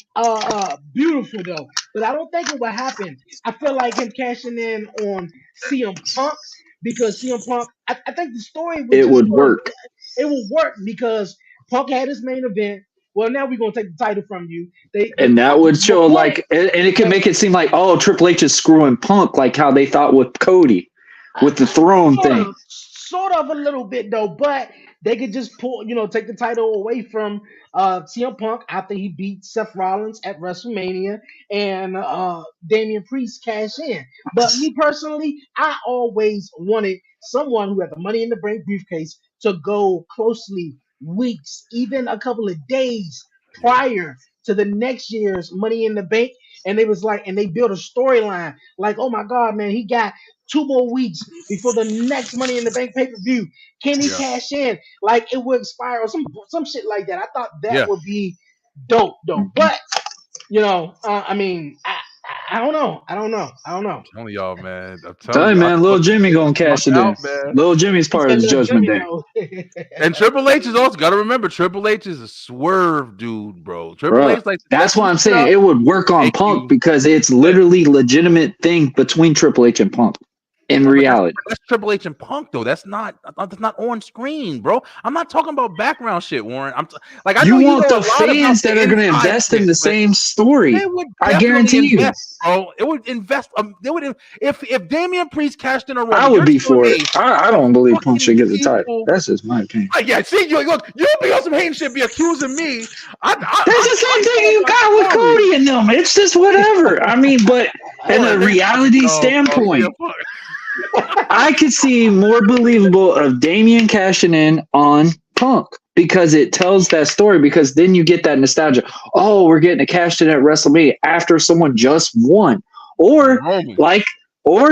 beautiful though. But I don't think it would happen. I feel like him cashing in on CM Punk because CM Punk. I think the story would work. It would work because Punk had his main event. Well, now we're gonna take the title from you. And that would show and it could make it seem like Triple H is screwing Punk, like how they thought with Cody, with the throne thing. Sort of a little bit though, but they could just take the title away from CM Punk after he beat Seth Rollins at WrestleMania and Damian Priest cash in. But me personally, I always wanted someone who had the Money in the Bank briefcase to go closely weeks, even a couple of days prior to the next year's Money in the Bank, and they built a storyline like, oh my god, man, he got 2 more weeks before the next Money in the Bank pay-per-view. Can he cash in? Like it would expire or some shit like that. I thought that would be dope though. But I mean, I don't know. I'm telling y'all, man. Little Jimmy gonna cash it in. Little Jimmy's part of the Judgment Day. And Triple H is also gotta remember. Triple H is a swerve dude, bro. Triple H that's why I'm saying it would work on Punk because it's literally legitimate thing between Triple H and Punk. In reality, that's Triple H and Punk though. That's not on screen, bro. I'm not talking about background shit, Warren. I you want the fans that are going to invest in the same story. I guarantee you, bro. It would invest. They would if Damian Priest cashed in a Roman. I would be for it. I don't believe Punk should get the title. That's just my opinion. See, look, you'll be on some hating shit, be accusing me. That's the same thing you got with Cody and them. It's just whatever. I mean, but in a reality standpoint. I could see more believable of Damian cashing in on Punk because it tells that story because then you get that nostalgia. Oh, we're getting a cash in at WrestleMania after someone just won. Or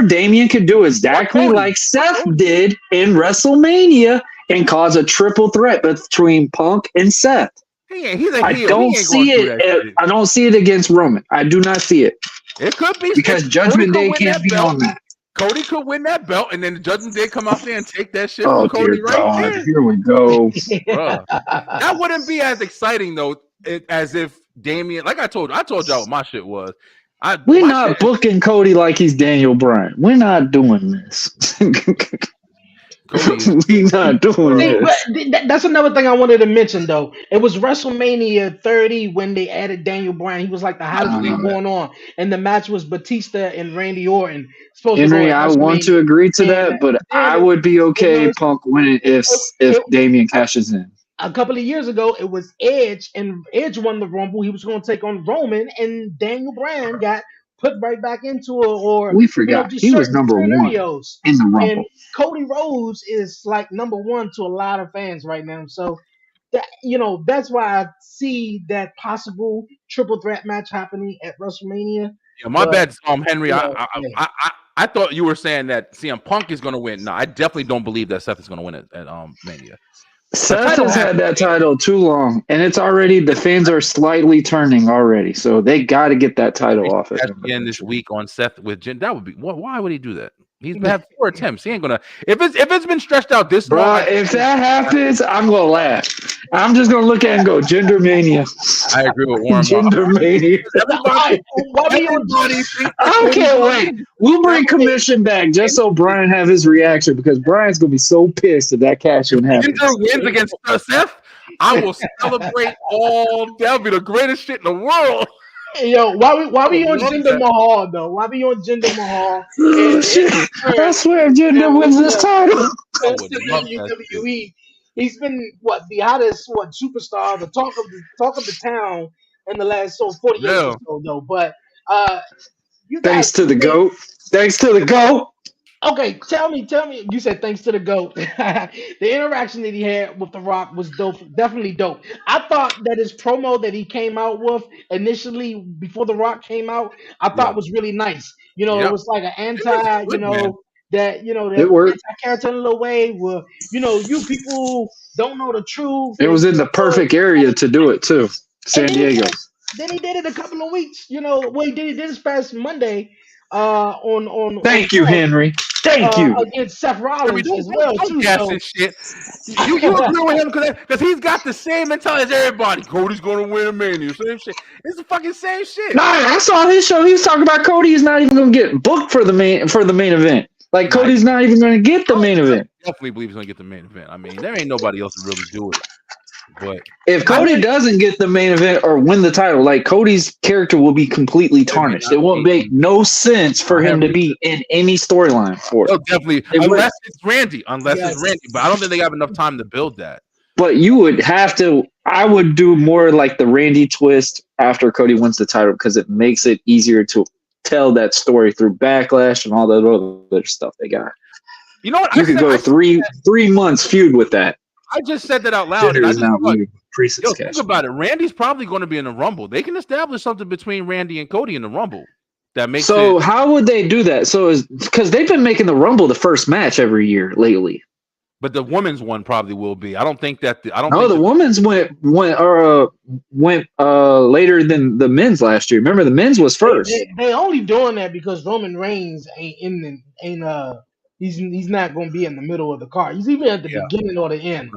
Damian could do exactly like Seth did in WrestleMania and cause a triple threat between Punk and Seth. I don't see it. I don't see it against Roman. I do not see it. It could be because Judgment Day can't be on that. Cody could win that belt, and then the judgment day come out there and take that shit Oh from Cody dear right God! there. Here we go. Bruh. That wouldn't be as exciting though, as if Damian. Like I told y'all what my shit was. We're not booking Cody like he's Daniel Bryan. We're not doing this. We're not doing this. That's another thing I wanted to mention, though. It was WrestleMania 30 when they added Daniel Bryan. He was like the hottest thing going on, and the match was Batista and Randy Orton. Henry, I want to agree to that, but I would be okay Punk winning if Damian cashes in. A couple of years ago, it was Edge, and Edge won the Rumble. He was going to take on Roman, and Daniel Bryan got put right back into it. Or we forgot he was number scenarios. 1 in the Rumble. And Cody Rhodes is like number 1 to a lot of fans right now. So that that's why I see that possible triple threat match happening at WrestleMania. Yeah, my bad, Henry. I thought you were saying that CM Punk is going to win. No, I definitely don't believe that Seth is going to win at Mania. Seth has had that title too long, and it's already the fans are slightly turning already, so they got to get that title off. Again this week on Seth with Jen, that would be why would he do that? He's had 4 attempts. He ain't gonna. If it's been stretched out this long, if that happens, I'm gonna laugh. I'm just gonna look at it and go Jinder Mania. I agree with Warren. Jinder Mania. I can't wait. We'll bring Commission back just so Brian have his reaction because Brian's gonna be so pissed if that cash in happens. Jinder wins against Seth. I will celebrate all. That'll be the greatest shit in the world. Yo, why we on Jinder Mahal though? Why we on Jinder Mahal? I swear Jinder wins this title. WWE. He's been the hottest superstar, the talk of the town in the last 40 years or so though. But thanks to the GOAT. Thanks to the GOAT. Okay, tell me. You said thanks to the GOAT. The interaction that he had with The Rock was dope, definitely dope. I thought that his promo that he came out with initially before The Rock came out, I thought was really nice. It was like an anti, that anti-character in a little way where, you people don't know the truth. It was in the perfect area to do it too. San Diego. Then he did it a couple of weeks, he did this past Monday. Thank you, Henry. Thank you. Against Seth Rollins as well, too. Shit. You agree with him because he's got the same mentality as everybody. Cody's going to win a Mania. Same shit. It's the fucking same shit. Nah, I saw his show. He was talking about Cody is not even going to get booked for the main event. Like Cody's not even going to get the main event. I definitely believe he's going to get the main event. I mean, there ain't nobody else to really do it. But if Cody doesn't get the main event or win the title, like Cody's character will be completely tarnished. It won't make no sense for him to be in any storyline for it. Oh, definitely. Unless it's Randy. But I don't think they have enough time to build that. But you would have to. I would do more like the Randy twist after Cody wins the title because it makes it easier to tell that story through Backlash and all that other stuff they got. You know what? You could go 3 months feud with that. I just said that out loud. And I just think about it. Randy's probably going to be in the Rumble. They can establish something between Randy and Cody in the Rumble that makes. So how would they do that? So because they've been making the Rumble the first match every year lately. But the women's one probably will be. I don't think that. The women's went later than the men's last year. Remember, the men's was first. They only doing that because Roman Reigns He's not going to be in the middle of the card. He's even at the beginning or the end.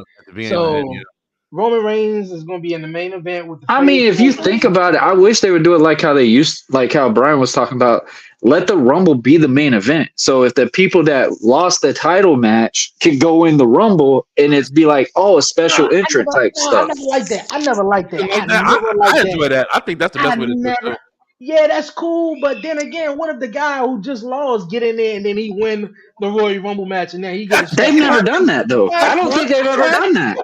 Roman Reigns is going to be in the main event with. If you think about it, I wish they would do it like how Brian was talking about. Let the Rumble be the main event. So if the people that lost the title match could go in the Rumble and it's be like, a special entrant type stuff. I never liked that. I enjoy that. I think that's the best way to do it. Yeah, that's cool, but then again, what if the guy who just lost get in there and then he win the Royal Rumble match and then he gets? They've never done that though. I don't think they've ever done that.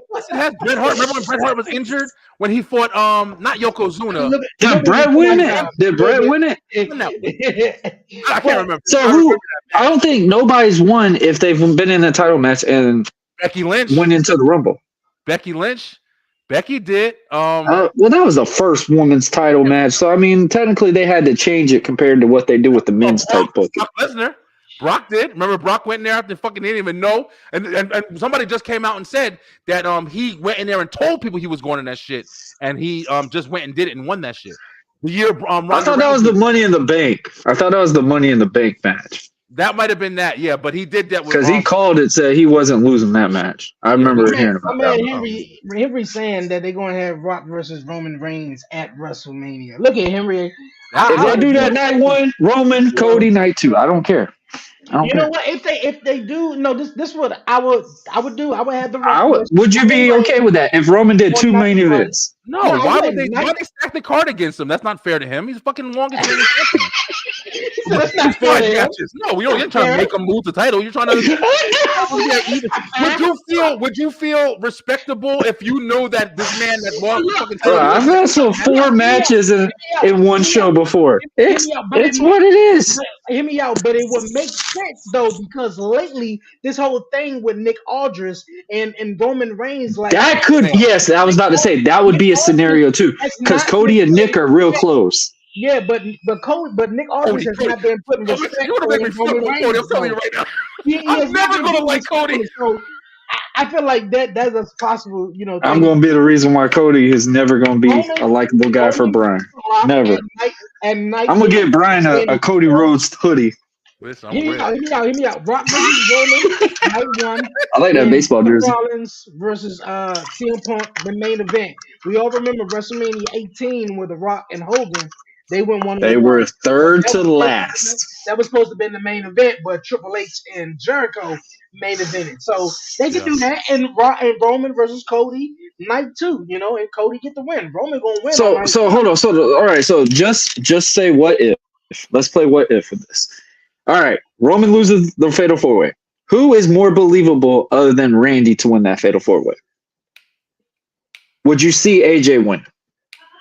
Bret Hart, remember when Bret Hart was injured when he fought not Yokozuna? Did Bret win it? Did Bret win it? I can't remember. So I don't think nobody's won if they've been in a title match and Becky Lynch went into the Rumble. Becky did. Well, that was the first women's title match. So, technically they had to change it compared to what they do with the men's type book. Brock Lesnar. Brock did. Remember, Brock went in there after fucking didn't even know. And somebody just came out and said that he went in there and told people he was going in that shit. And he just went and did it and won that shit. The year I thought that was the Money in the Bank. I thought that was the Money in the Bank match. That might have been that, yeah. But he did that with Because he called it, said he wasn't losing that match. I remember hearing about that. Henry saying that they're going to have Rock versus Roman Reigns at WrestleMania. Look at Henry. If they do that night 1, Roman, Cody night 2. I don't care. You know what? If they do, no, this what I would do. I would have the Rock. Would you be okay with that if Roman did 2 main events? No, why would they stack the card against him? That's not fair to him. He's the fucking longest reigning champion. That's not fair to him. No, you're trying to make him lose the title. You're trying to. Would you feel respectable if you know that this man that lost the fucking title? I've wrestled 4 matches in one show before. It's what it is. Hear me out, but it would make sense though because lately this whole thing with Nick Aldis and Roman Reigns, like that could yes, I was about to say that would be a scenario too because Cody and Nick are real close. Yeah, but Nick Aldis has not been putting respect on Roman Reigns. I'm telling you right now, I'm never gonna like Cody. So I feel like that's a possible, I'm gonna be the reason why Cody is never gonna be a likable guy for Brian. Never. I'm gonna get Brian a Cody Rhodes hoodie. Hear me out. Rock versus Roman, night 1. I like that baseball jersey. Rollins versus CM Punk, the main event. We all remember WrestleMania 18 with The Rock and Hogan. They went 1. They were third to last. That was supposed to be the main event, but Triple H and Jericho main evented. So they could do that, and Roman versus Cody night 2. And Cody get the win. Roman gonna win. So hold on. So all right. So just say what if. Let's play what if for this. All right, Roman loses the Fatal 4-Way. Who is more believable other than Randy to win that Fatal 4-Way? Would you see AJ win?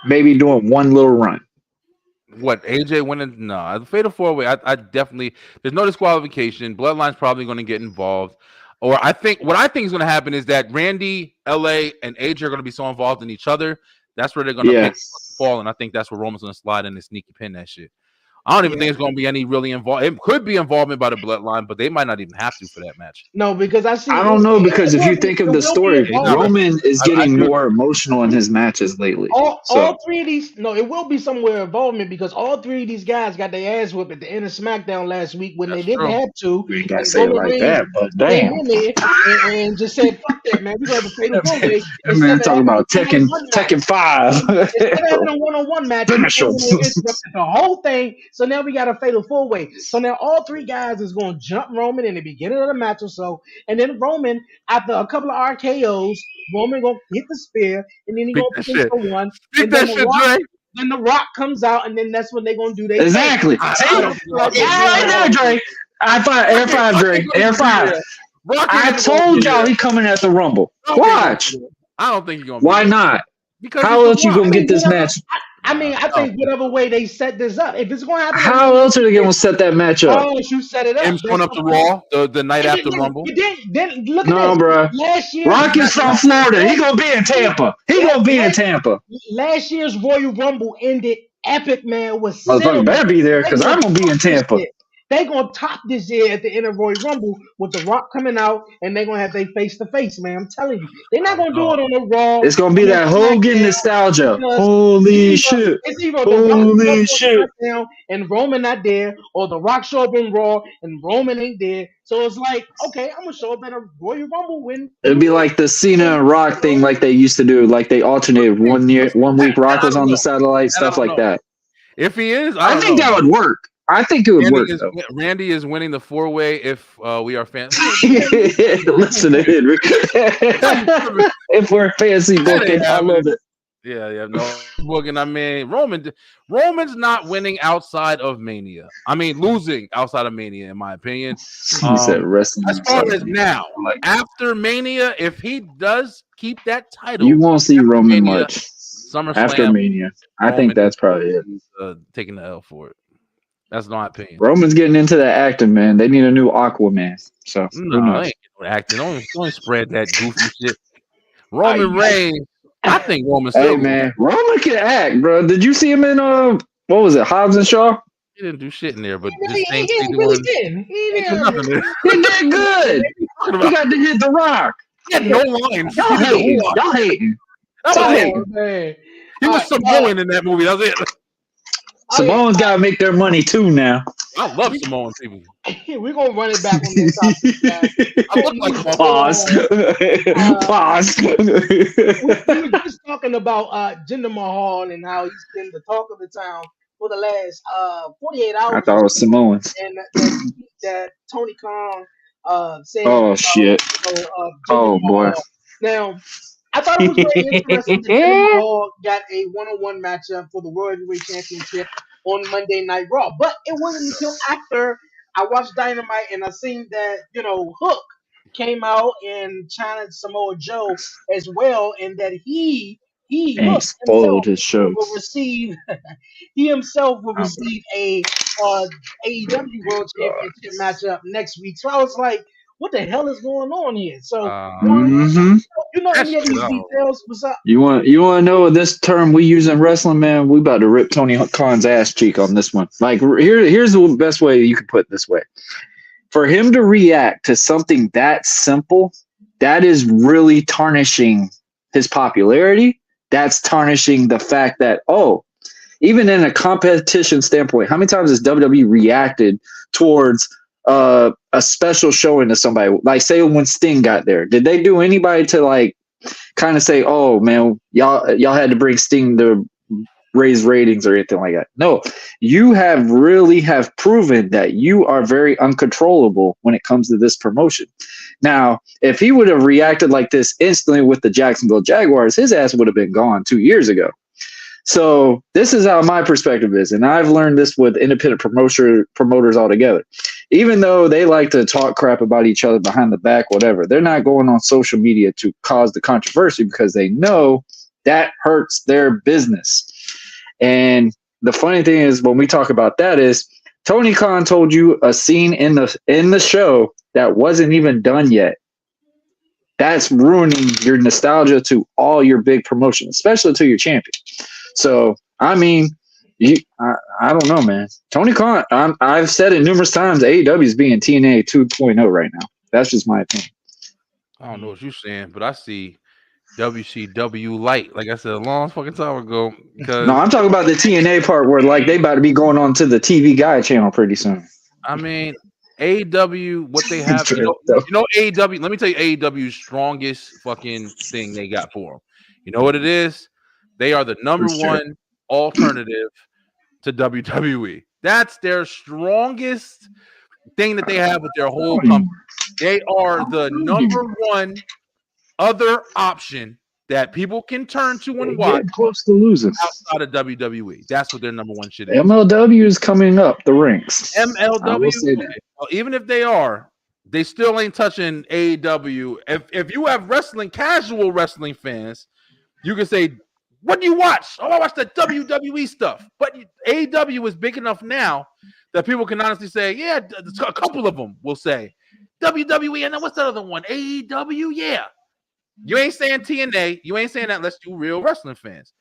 Maybe doing one little run. What, AJ winning? No, the Fatal 4-Way, I definitely, there's no disqualification. Bloodline's probably going to get involved. Or what I think is going to happen is that Randy, LA, and AJ are going to be so involved in each other. That's where they're going to fall, and I think that's where Roman's going to slide in and sneaky pin that shit. I don't even think it's going to be any really involved. It could be involvement by the Bloodline, but they might not even have to for that match. No, because I don't know, because if you think of the story, Roman is getting more emotional in his matches lately. All 3 of these, it will be somewhere involvement because all 3 of these guys got their ass whipped at the end of SmackDown last week when they didn't have to. We got to say it like that, but damn. And just said, fuck that, man. We're going to Fatal 4-Way. Man, talking about Tekken 5. Instead of having a one-on-one match, the whole thing. So now we got a Fatal 4-Way. So now all 3 guys is going to jump Roman in the beginning of the match or so. And then Roman, after a couple of RKOs, Roman going to hit the spear. And then he going to put for one. Speak that shit, Dre. Then the Rock comes out. And then that's when they're going to do their exactly. Right there, Dre. Air 5, Dre. Air 5. I told y'all he coming at the Rumble. Watch. I don't think he's going to. Why not? Because how else you going to get this match? I think whatever way they set this up, if it's going to happen, how else are they going to set that match up? Oh, you set it up. Him going up to Raw the night after Rumble. Then look at no, bro. Last year, Rock is from Florida. He gonna be in Tampa. Last year's Royal Rumble ended epic, man. Motherfucker better be there because I'm gonna be in Tampa. They gonna top this year at the end of Royal Rumble with The Rock coming out, and they gonna have their face to face, man. I'm telling you, they're not gonna do it on the Raw. It's gonna be that Hogan nostalgia. Holy shit! It's either Holy shit and Roman not there, or The Rock show up in Raw and Roman ain't there. So it's like, okay, I'm gonna show up at a Royal Rumble win. It'd be like the Cena and Rock thing, like they used to do. Like they alternated 1 week Rock was on the satellite, stuff like that. If he is, I think that would work. I think it would work. Randy is winning the 4-Way if we are fans. Listen to Henry. If we're fancy booking, I love it. Yeah, no booking. I mean, Roman's not winning outside of Mania. I mean, losing outside of Mania, in my opinion. He said wrestling. As far as now, after Mania, if he does keep that title, you won't see Roman Mania, much. SummerSlam, after Mania, I think that's probably it. Taking the L for it. That's my opinion. Roman's getting into that acting, man. They need a new Aquaman. So no, ain't no acting. Don't spread that goofy shit. Roman Reigns. I think Roman's still. Hey man, Roman can act, bro. Did you see him in what was it, Hobbs and Shaw? He didn't do shit in there, but he did good. He got to hit the Rock. He had no lines. Y'all hating. He was Samoan in that movie. That's it. Oh yeah, Samoans gotta make their money too now. I love Samoan people. we're gonna run it back on that topic. I look like Moving Pause. on, Pause. we were just talking about Jinder Mahal and how he's been the talk of the town for the last 48 I hours or thought it was so. Samoans. And that tweet that Tony Khan said Oh about shit. Jinder Oh boy. Mahal. Now, I thought it was very interesting that Jinder Mahal got a one-on-one matchup for the World Heavyweight Championship on Monday Night Raw, but it wasn't until after I watched Dynamite and I seen that Hook came out and challenged Samoa Joe as well, and that he And he Hook spoiled himself his show. will receive he himself will receive a AEW World Championship matchup next week. So I was like, what the hell is going on here? So Juan, Mm-hmm. you know That any of shit, these I don't know. details? What's up? You want to know this term we use in wrestling, man? We about to rip Tony Khan's ass cheek on this one. Like here's the best way you could put it this way. For him to react to something that simple, that is really tarnishing his popularity. That's tarnishing the fact that, even in a competition standpoint, how many times has WWE reacted towards a special showing to somebody? Like, say when Sting got there, did they do anybody to like kind of say, "Oh man, y'all had to bring Sting to raise ratings" or anything like that? No, you have proven that you are very uncontrollable when it comes to this promotion. Now, if he would have reacted like this instantly with the Jacksonville Jaguars, his ass would have been gone 2 years ago. So this is how my perspective is, and I've learned this with independent promoters altogether. Even though they like to talk crap about each other behind the back, whatever, they're not going on social media to cause the controversy because they know that hurts their business. And the funny thing is, when we talk about that, is Tony Khan told you a scene in the show that wasn't even done yet. That's ruining your nostalgia to all your big promotions, especially to your champion. So, I mean, I don't know, man. Tony Khan, I've said it numerous times, AEW is being TNA 2.0 right now. That's just my opinion. I don't know what you're saying, but I see WCW light, like I said a long fucking time ago. No, I'm talking about the TNA part where like they about to be going on to the TV Guide channel pretty soon. I mean, AEW, what they have, you know, AEW. Let me tell you, AEW's strongest fucking thing they got for them. You know what it is? They are the number one alternative to WWE. That's their strongest thing that they have with their whole company. They are the number one other option that people can turn to and watch close to losing outside of WWE. That's what their number one shit is. MLW is coming up the ranks. MLW, even if they are, they still ain't touching AEW. If you have casual wrestling fans, you can say, what do you watch? Oh, I watch the WWE stuff. But AEW is big enough now that people can honestly say, yeah, a couple of them will say WWE, and then what's the other one? AEW, yeah. You ain't saying TNA. You ain't saying that unless you real wrestling fans.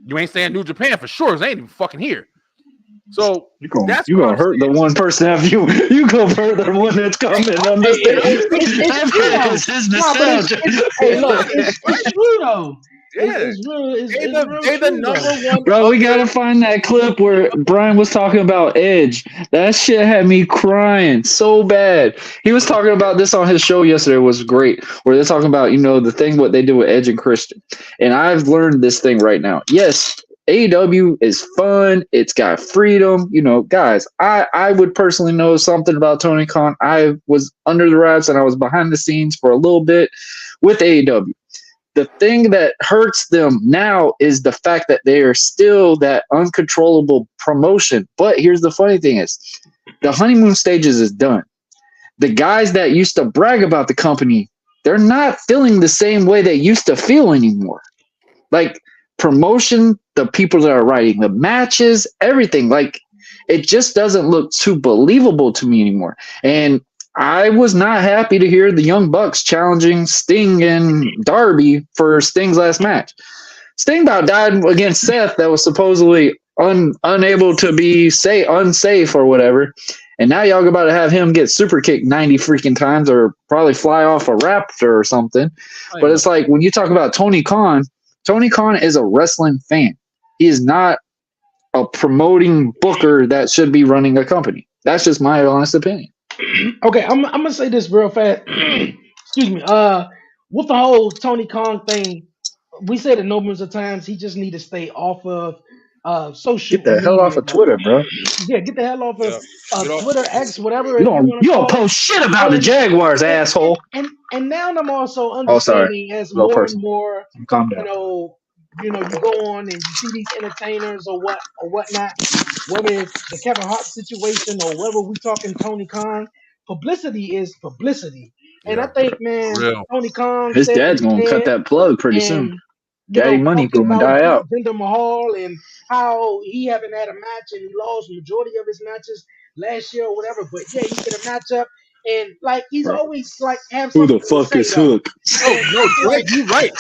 You ain't saying New Japan for sure, because they ain't even fucking here. So you gonna hurt the one person after you gonna hurt the one that's coming. It's his nostalgia. Hey, look, it's true though. Yeah. It's the number one. Bro, we gotta find that clip where Brian was talking about Edge. That shit had me crying so bad. He was talking about this on his show yesterday. It was great. Where they're talking about, the thing what they do with Edge and Christian. And I've learned this thing right now. Yes, AEW is fun. It's got freedom. Guys, I would personally know something about Tony Khan. I was under the wraps and I was behind the scenes for a little bit with AEW. The thing that hurts them now is the fact that they are still that uncontrollable promotion. But here's the funny thing is, the honeymoon stages is done. The guys that used to brag about the company, they're not feeling the same way they used to feel anymore. Like promotion, the people that are writing the matches, everything, like it just doesn't look too believable to me anymore. And I was not happy to hear the Young Bucks challenging Sting and Darby for Sting's last match. Sting about died against Seth that was supposedly unable to be unsafe or whatever. And now y'all about to have him get super kicked 90 freaking times or probably fly off a raptor or something. But it's like when you talk about Tony Khan is a wrestling fan. He is not a promoting booker that should be running a company. That's just my honest opinion. Okay, I'm gonna say this real fast. Excuse me. With the whole Tony Khan thing, we said it numerous of times. He just need to stay off of social Get the hell off media, of bro. Twitter, bro. Yeah, get the hell off Yeah. of Get off. Twitter, X, whatever You you don't want to call it. post shit about the And Jaguars, and, asshole. and now I'm also Oh, sorry. understanding as Little more and person. more, Calm you down. know, you go on and you see these entertainers or whatnot, whether it's the Kevin Hart situation or whether we talking Tony Khan, publicity is publicity. And I Yeah. think, man, Real. Tony Khan His said what dad's he gonna cut said, that plug pretty soon. and Daddy Money talking gonna about die out. Jinder Mahal and how he haven't had a match and he lost majority of his matches last year or whatever. But yeah, he get a match up and like he's Bro. always like have Who the something to fuck say is though. Hook? No, And no, I feel Drake, like you're right.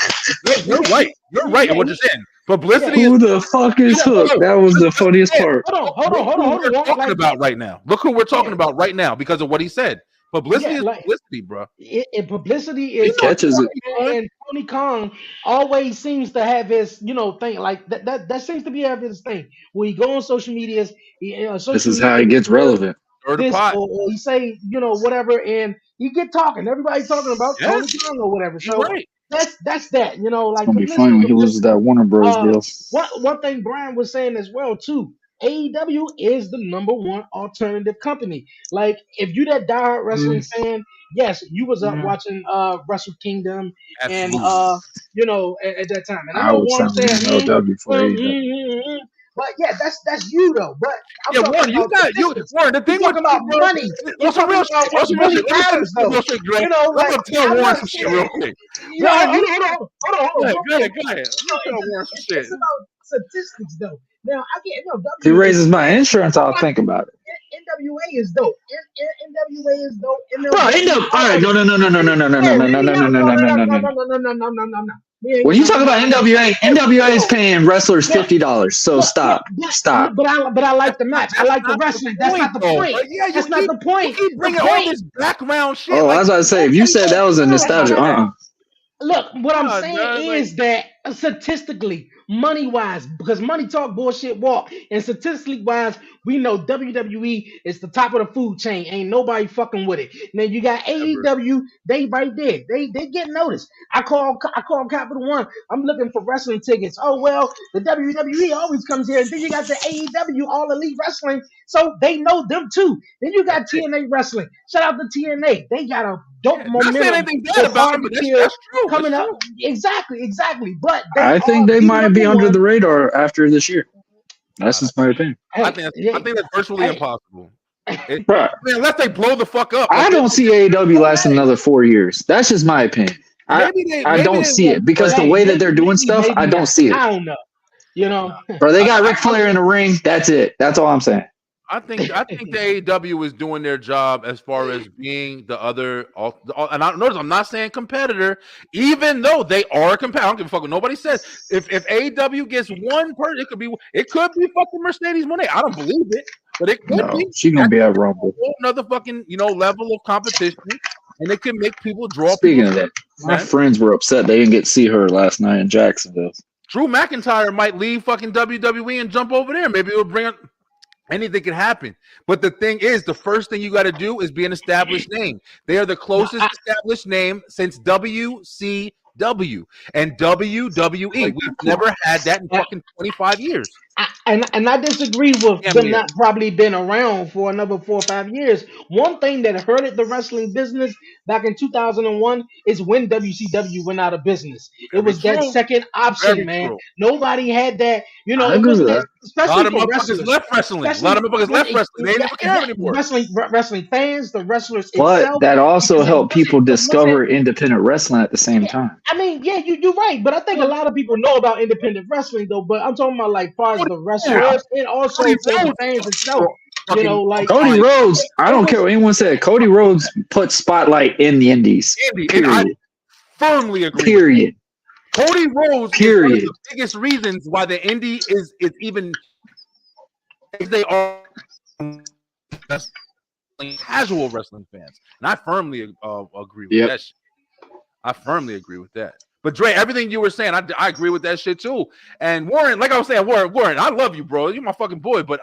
You're right. You're right in what you're saying. Publicity is. Who the fuck is Hook? That was the funniest part. Hold Look who on. we're talking Like, about right now. Look who we're talking about right now because of what he said. Publicity yeah, is like publicity, bro. publicity You is know Catches it. and Tony Khan always seems to have his thing like that seems to be his thing. When he go on social medias, This social is how media he gets relevant. stir the this pot. or he say whatever and he get talking. Everybody talking about Yes, Tony Khan or whatever. you're So right. that's that. It's Like gonna be funny when he loses publicity. that Warner Bros. Deal. One thing Brian was saying as well too. AEW is the number one alternative company. Like if you that diehard wrestling fan, yes, you was up watching Wrestle Kingdom and Absolutely. at that time. And I I know would Warren turn said, MLW for AEW. but yeah, that's you though. But I'm Yeah, talking Warren, you about got you. statistics. Warren, the We're thing with talking you, about bro. money. We're Also, real talking shit. about what Also, real money shit. Let me matters say though. real shit, Dre. Like I'm gonna tell I'm Warren not some shit real saying, quick. hold Warren, you on, go ahead, real go ahead, quick. go ahead. Let me tell Warren some shit. It's about statistics though. Now I get If he W is raises my insurance, I'll think about it. NWA is dope. NWA is dope. Bro, all right, no. No. When you talk about NWA is paying wrestlers $50. So stop. But I like the match. I like the wrestling. That's not the point. Yeah, That's not the point. You keep bringing all this background shit. Oh, I was about to say, if you said that was a nostalgia, Look, what I'm God, saying man, is that statistically, money wise, because money talk, bullshit walk, and statistically wise, we know WWE is the top of the food chain. Ain't nobody fucking with it. Now you got AEW, they right there. They get noticed. I call Capital One. I'm looking for wrestling tickets. Oh well, the WWE always comes here. And then you got the AEW, All Elite Wrestling, so they know them too. Then you got TNA Wrestling. Shout out to TNA. They got a dope not saying momentum. anything bad about him, but that's true. Coming That's up, true. exactly. But I think they might be under the radar after this year. That's just my opinion. I think that's virtually impossible. Bro, Unless they blow the fuck up. I don't see AEW lasting another 4 years. That's just my opinion. I don't see it because the way that they're doing stuff, I don't see it. I don't know. Bro, they got Ric Flair in the ring. That's it. That's all I'm saying. I think the AEW is doing their job as far as being the other. And I notice I'm not saying competitor, even though they are a competitor. I don't give a fuck what nobody says. If AEW gets one person, it could be fucking Mercedes Moné. I don't believe it, but it could be. She's gonna be at Rumble. Another fucking level of competition, and it can make people draw. Speaking of that, my friends were upset they didn't get to see her last night in Jacksonville. Drew McIntyre might leave fucking WWE and jump over there. Maybe it'll bring. Anything can happen. But the thing is, the first thing you got to do is be an established name. They are the closest established name since WCW and WWE. We've never had that in fucking 25 years. And I disagree with them not probably been around for another 4 or 5 years. One thing that hurted the wrestling business back in 2001 is when WCW went out of business. It was that second option, man. Nobody had that. I agree with that. Especially for wrestlers. Left wrestling. A lot of motherfuckers left wrestling. They didn't care anymore. Wrestling fans, the wrestlers but itself. That also helped people discover independent wrestling at the same time. I mean, yeah, you're right. But I think a lot of people know about independent wrestling, though. But I'm talking about like far as the wrestlers and also for the fans itself. Like Cody Rhodes. I don't care what anyone said. Cody Rhodes put spotlight in the indies. Period. I firmly agree. Period. Cody Rhodes is one of the biggest reasons why the indie is even if they are casual wrestling fans. And I firmly agree with that. I firmly agree with that. But Dre, everything you were saying, I agree with that shit too. And Warren, like I was saying, Warren, I love you, bro. You're my fucking boy. But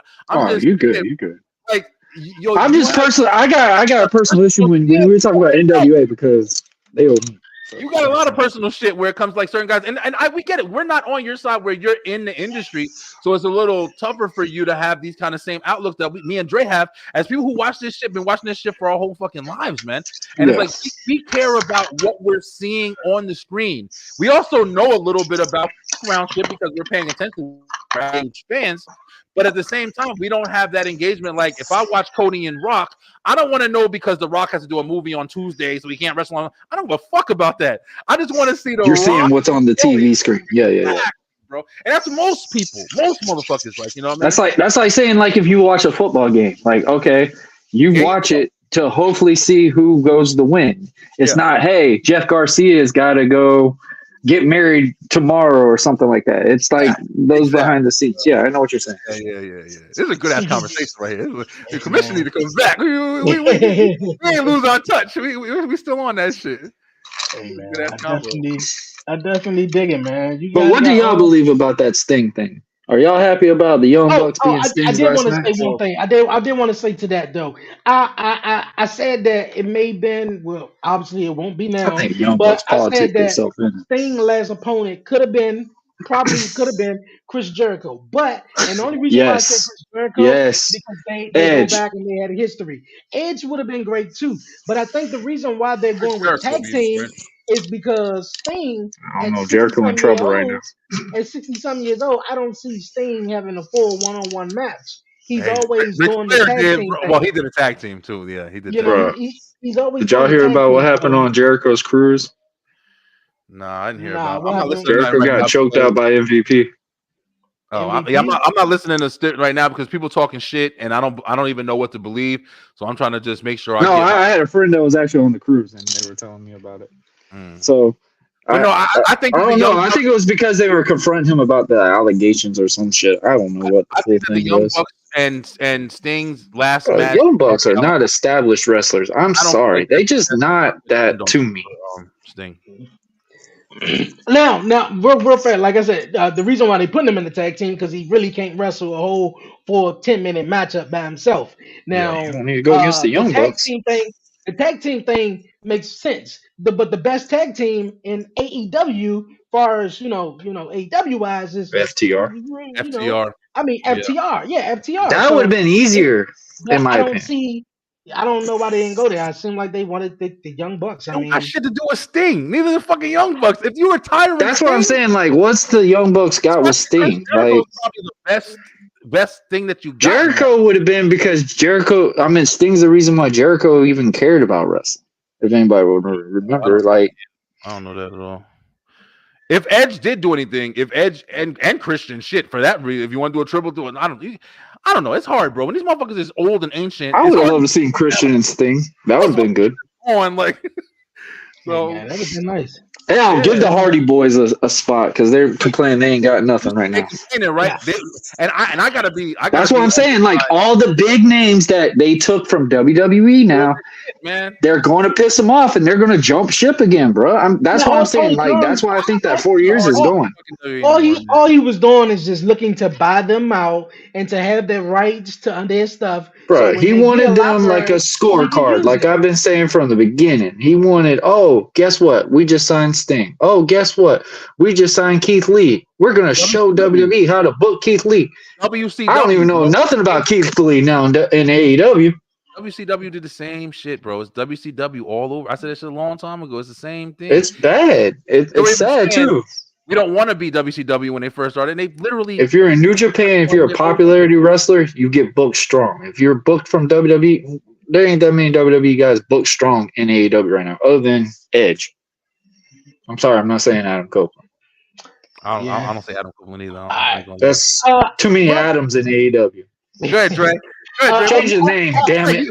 you good. Like, yo, I'm just personally, I got a personal issue when we were talking about NWA because they owe me. So. You got a lot of personal shit where it comes like certain guys, and we get it. We're not on your side where you're in the industry, so it's a little tougher for you to have these kind of same outlooks that me and Dre have as people who watch this shit, been watching this shit for our whole fucking lives, man. And it's like we care about what we're seeing on the screen. We also know a little bit about background shit because we're paying attention to huge fans. But at the same time, we don't have that engagement. Like if I watch Cody and Rock, I don't want to know because The Rock has to do a movie on Tuesday, so he can't wrestle on. I don't give a fuck about that. I just want to see the. You're seeing what's on the TV screen. Yeah. Bro, and that's most people, most motherfuckers. Like, you know what I mean? That's like saying like if you watch a football game, like okay, you watch it to hopefully see who goes to win. It's not, hey, Jeff Garcia's got to go get married tomorrow or something like that. It's like those behind the scenes. Yeah, I know what you're saying. Yeah. This is a good ass conversation right here. The commission need to come back. We ain't lose our touch. We still on that shit. Hey, man, I definitely dig it, man. But what do y'all believe about that Sting thing? Are y'all happy about the Young Bucks being Sting's I did want to say night? one thing. I did want to say to that though. I said that it may have been, well, obviously it won't be now. I think Young but Bucks I politics said that themselves in. Sting's last opponent could have been Chris Jericho. But and the only reason why I said Chris Jericho because they go back and they had a history. Edge would have been great too. But I think the reason why they're going with tag team is because Sting. I don't know. Jericho in trouble right now. At 60-something years old, I don't see Sting having a full one-on-one match. He's always doing the tag team thing. Well, he did a tag team too. Yeah, he did. He's always. Did y'all hear about what happened on Jericho's cruise? No, I didn't hear about. I'm not listening. Jericho got choked out by MVP. Oh, I'm not listening to right now because people talking shit, and I don't even know what to believe. So I'm trying to just make sure. I had a friend that was actually on the cruise, and they were telling me about it. So. I think. I don't know. I think it was because they were confronting him about the allegations or some shit. I don't know what the thing Young Bucks and Sting's last match. Young Bucks are not established wrestlers. I'm sorry, they just not that to me. Sting. Now, real fair. Like I said, the reason why they put him in the tag team because he really can't wrestle a whole 10-minute matchup by himself. Now, you don't need to go against the Young Bucks. The tag team thing makes sense. But the best tag team in AEW, far as AEW wise, is FTR. FTR. FTR. Yeah, FTR. That would have been easier, in my opinion. I don't know why they didn't go there. It seemed like they wanted the Young Bucks. I mean, I shit to do with Sting. Neither the fucking Young Bucks. If you were tired, that's what I'm saying. Like, what's the Young Bucks got with Sting? Like, probably the best thing that you got. Jericho would have been because Jericho. I mean, Sting's the reason why Jericho even cared about wrestling. If anybody would remember, I don't know that at all. If Edge did do anything, if Edge and Christian shit for that reason, if you want to do a triple to it, I don't know. It's hard, bro. When these motherfuckers is old and ancient, I would have loved to see Christian and Sting. That would have been good. So that would have been nice. Yeah, give the Hardy Boys a spot because they're complaining they ain't got nothing right now. I gotta be. That's what I'm saying. Like all the big names that they took from WWE now, man, they're going to piss them off and they're going to jump ship again, bro. That's what I'm saying. Like that's why I think that 4 years is going. All he was doing is just looking to buy them out and to have their rights to their stuff. Bro, he wanted them like a scorecard, like I've been saying from the beginning. He wanted, guess what? We just signed Sting. Oh, guess what? We just signed Keith Lee. We're going to show WWE how to book Keith Lee. WCW, I don't even know nothing about Keith Lee now in AEW. WCW did the same shit, bro. It's WCW all over. I said that shit a long time ago. It's the same thing. It's bad. It's sad, too. We don't want to be WCW when they first started. They literally. If you're in New Japan, if you're a popularity wrestler, you get booked strong. If you're booked from WWE, there ain't that many WWE guys booked strong in AEW right now, other than Edge. I'm sorry, I'm not saying Adam Copeland. I don't say Adam Copeland either. That's too many Adams in AEW. Go ahead, Dre. Change his name, damn it.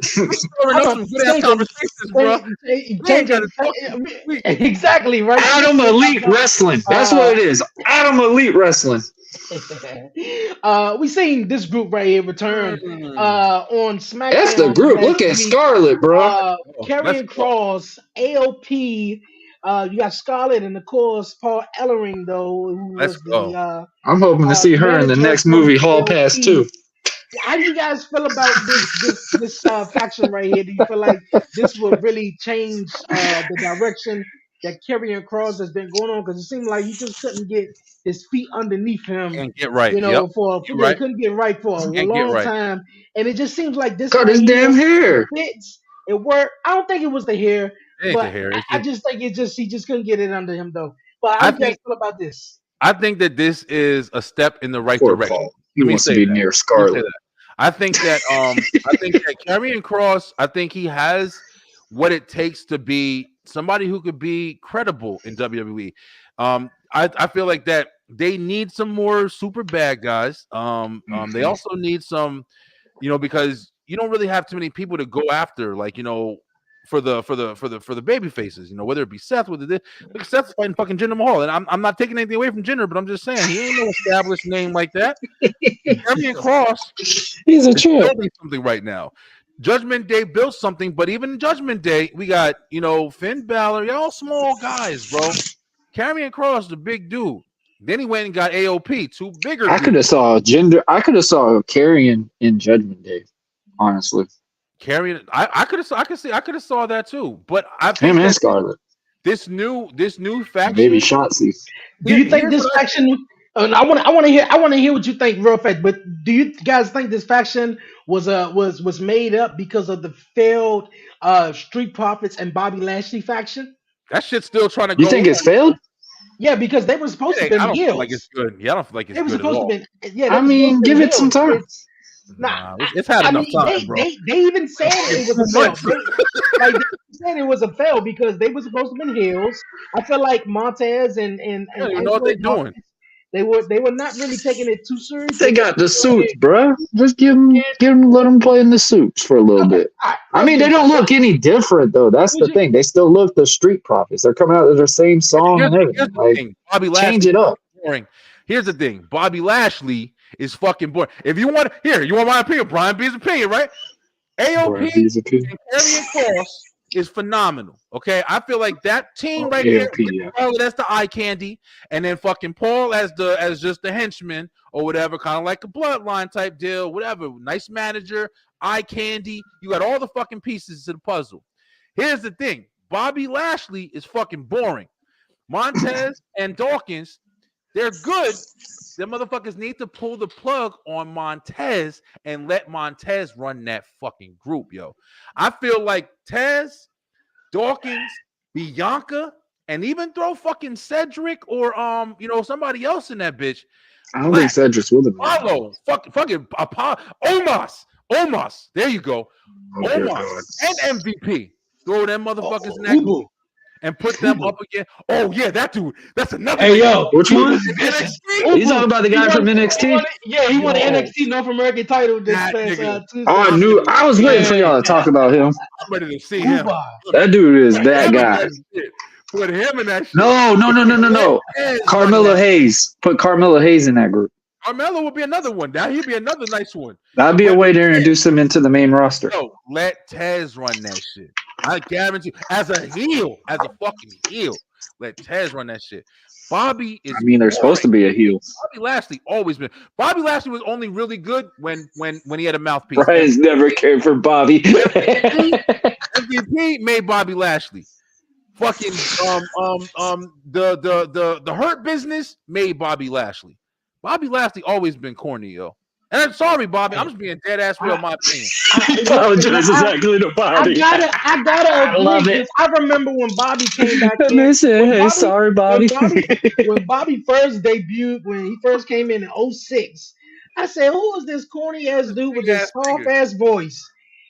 Exactly, right? Adam Elite Wrestling. That's what it is. Adam Elite Wrestling. We seen this group right here return on SmackDown. That's the group. Look at Scarlett, bro. Karrion Kross, AOP, You got Scarlett and of course Paul Ellering though, who Let's was go. the I'm hoping to see her in the manager next from movie, Hall Pass AOP. 2. How do you guys feel about this faction right here? Do you feel like this would really change the direction that Karrion Kross has been going on? Because it seemed like he just couldn't get his feet underneath him, And get right. Yep. Get he right. couldn't get right for a And get long right. time, and it just seems like this Cut right his here damn hair. fits. It worked. I don't think it was the hair, It ain't but the hair. It's I just, just think he just couldn't get it under him though. But how I do you guys think feel about this? that this is a step in the right Poor direction. Paul. He Let me wants to say be that. near Let me say Scarlett. that. I think that Karrion Kross, I think he has what it takes to be somebody who could be credible in WWE. I feel like that they need some more super bad guys. They also need some, because you don't really have too many people to go after, like, for the baby faces, whether it be Seth, like Seth's fighting fucking Jinder Mahal, and I'm not taking anything away from Jinder, but I'm just saying he ain't no established name like that. Karrion Kross He's a is champ. building something right now. Judgment Day built something, but even in Judgment Day, we got Finn Balor, y'all small guys, bro. Karrion Kross, the big dude. Then he went and got AOP, two bigger. I could have saw Karrion in Judgment Day, honestly. Karrion, I could have saw that too, but I think Him and that Scarlett. this new faction. Maybe Shotzi. Do you think this faction? And I want to hear what you think real fast. But do you guys think this faction was made up because of the failed Street Profits and Bobby Lashley faction? That shit's still trying to go. You think it's failed? Yeah, because they were supposed to be I don't feel heels. like it's good. Yeah, I don't feel like it's They were good at supposed all. to be. Yeah, I mean, give it some time. Nah, it's had enough time, bro. They even said it was a fail. They said it was a fail because they were supposed to be heels. I feel like Montez and I don't even know what they're doing. They were not really taking it too serious. They got the suits, bruh. Just let them play in the suits for a little bit. I mean, they don't look any different though. That's the thing. They still look the Street Profits. They're coming out with their same song and everything. Like, Bobby Lashley, change it up. Boring. Here's the thing. Bobby Lashley is fucking boring. If you want my opinion, Brian B's opinion, right? AOP and Karrion Kross is phenomenal. Okay, I feel like that team right AOP, there, that's the eye candy, and then fucking Paul as just the henchman or whatever, kind of like a bloodline type deal, whatever. Nice manager, eye candy. You got all the fucking pieces to the puzzle. Here's the thing: Bobby Lashley is fucking boring. Montez and Dawkins, they're good. Them motherfuckers need to pull the plug on Montez and let Montez run that fucking group, yo. I feel like Tez, Dawkins, Bianca, and even throw fucking Cedric or somebody else in that bitch. I don't think Cedric's with him. Apollo, fucking Apollo, Omos. There you go. Omos and MVP. Throw them motherfuckers in that group. And put them up again. Oh yeah, that dude. That's another. Hey yo, which one? NXT? You talking about the guy from NXT? He won the NXT North American title this past Tuesday. I was waiting for y'all to talk about him. I'm ready to see him. That dude is that guy. Put him in that shit. No. Carmelo Hayes. Put Carmelo Hayes in that group. Carmelo would be another one. Now he'd be another nice one. That'd be a way to introduce him into the main roster. No, let Tez run that shit. I guarantee you, as a fucking heel, let Tez run that shit. Bobby is. I mean, they're supposed to be a heel. Bobby Lashley always been. Bobby Lashley was only really good when he had a mouthpiece. Brian's never cared for Bobby. MVP made Bobby Lashley. Fucking the Hurt Business made Bobby Lashley. Bobby Lashley always been corny, yo. And I'm sorry, Bobby. I'm just being dead ass real. My opinion. I apologize exactly to Bobby. I gotta love it. I remember when Bobby came back. Sorry, Bobby. When Bobby first debuted, when he first came in 06, I said, "Who is this corny ass dude with this soft ass voice?"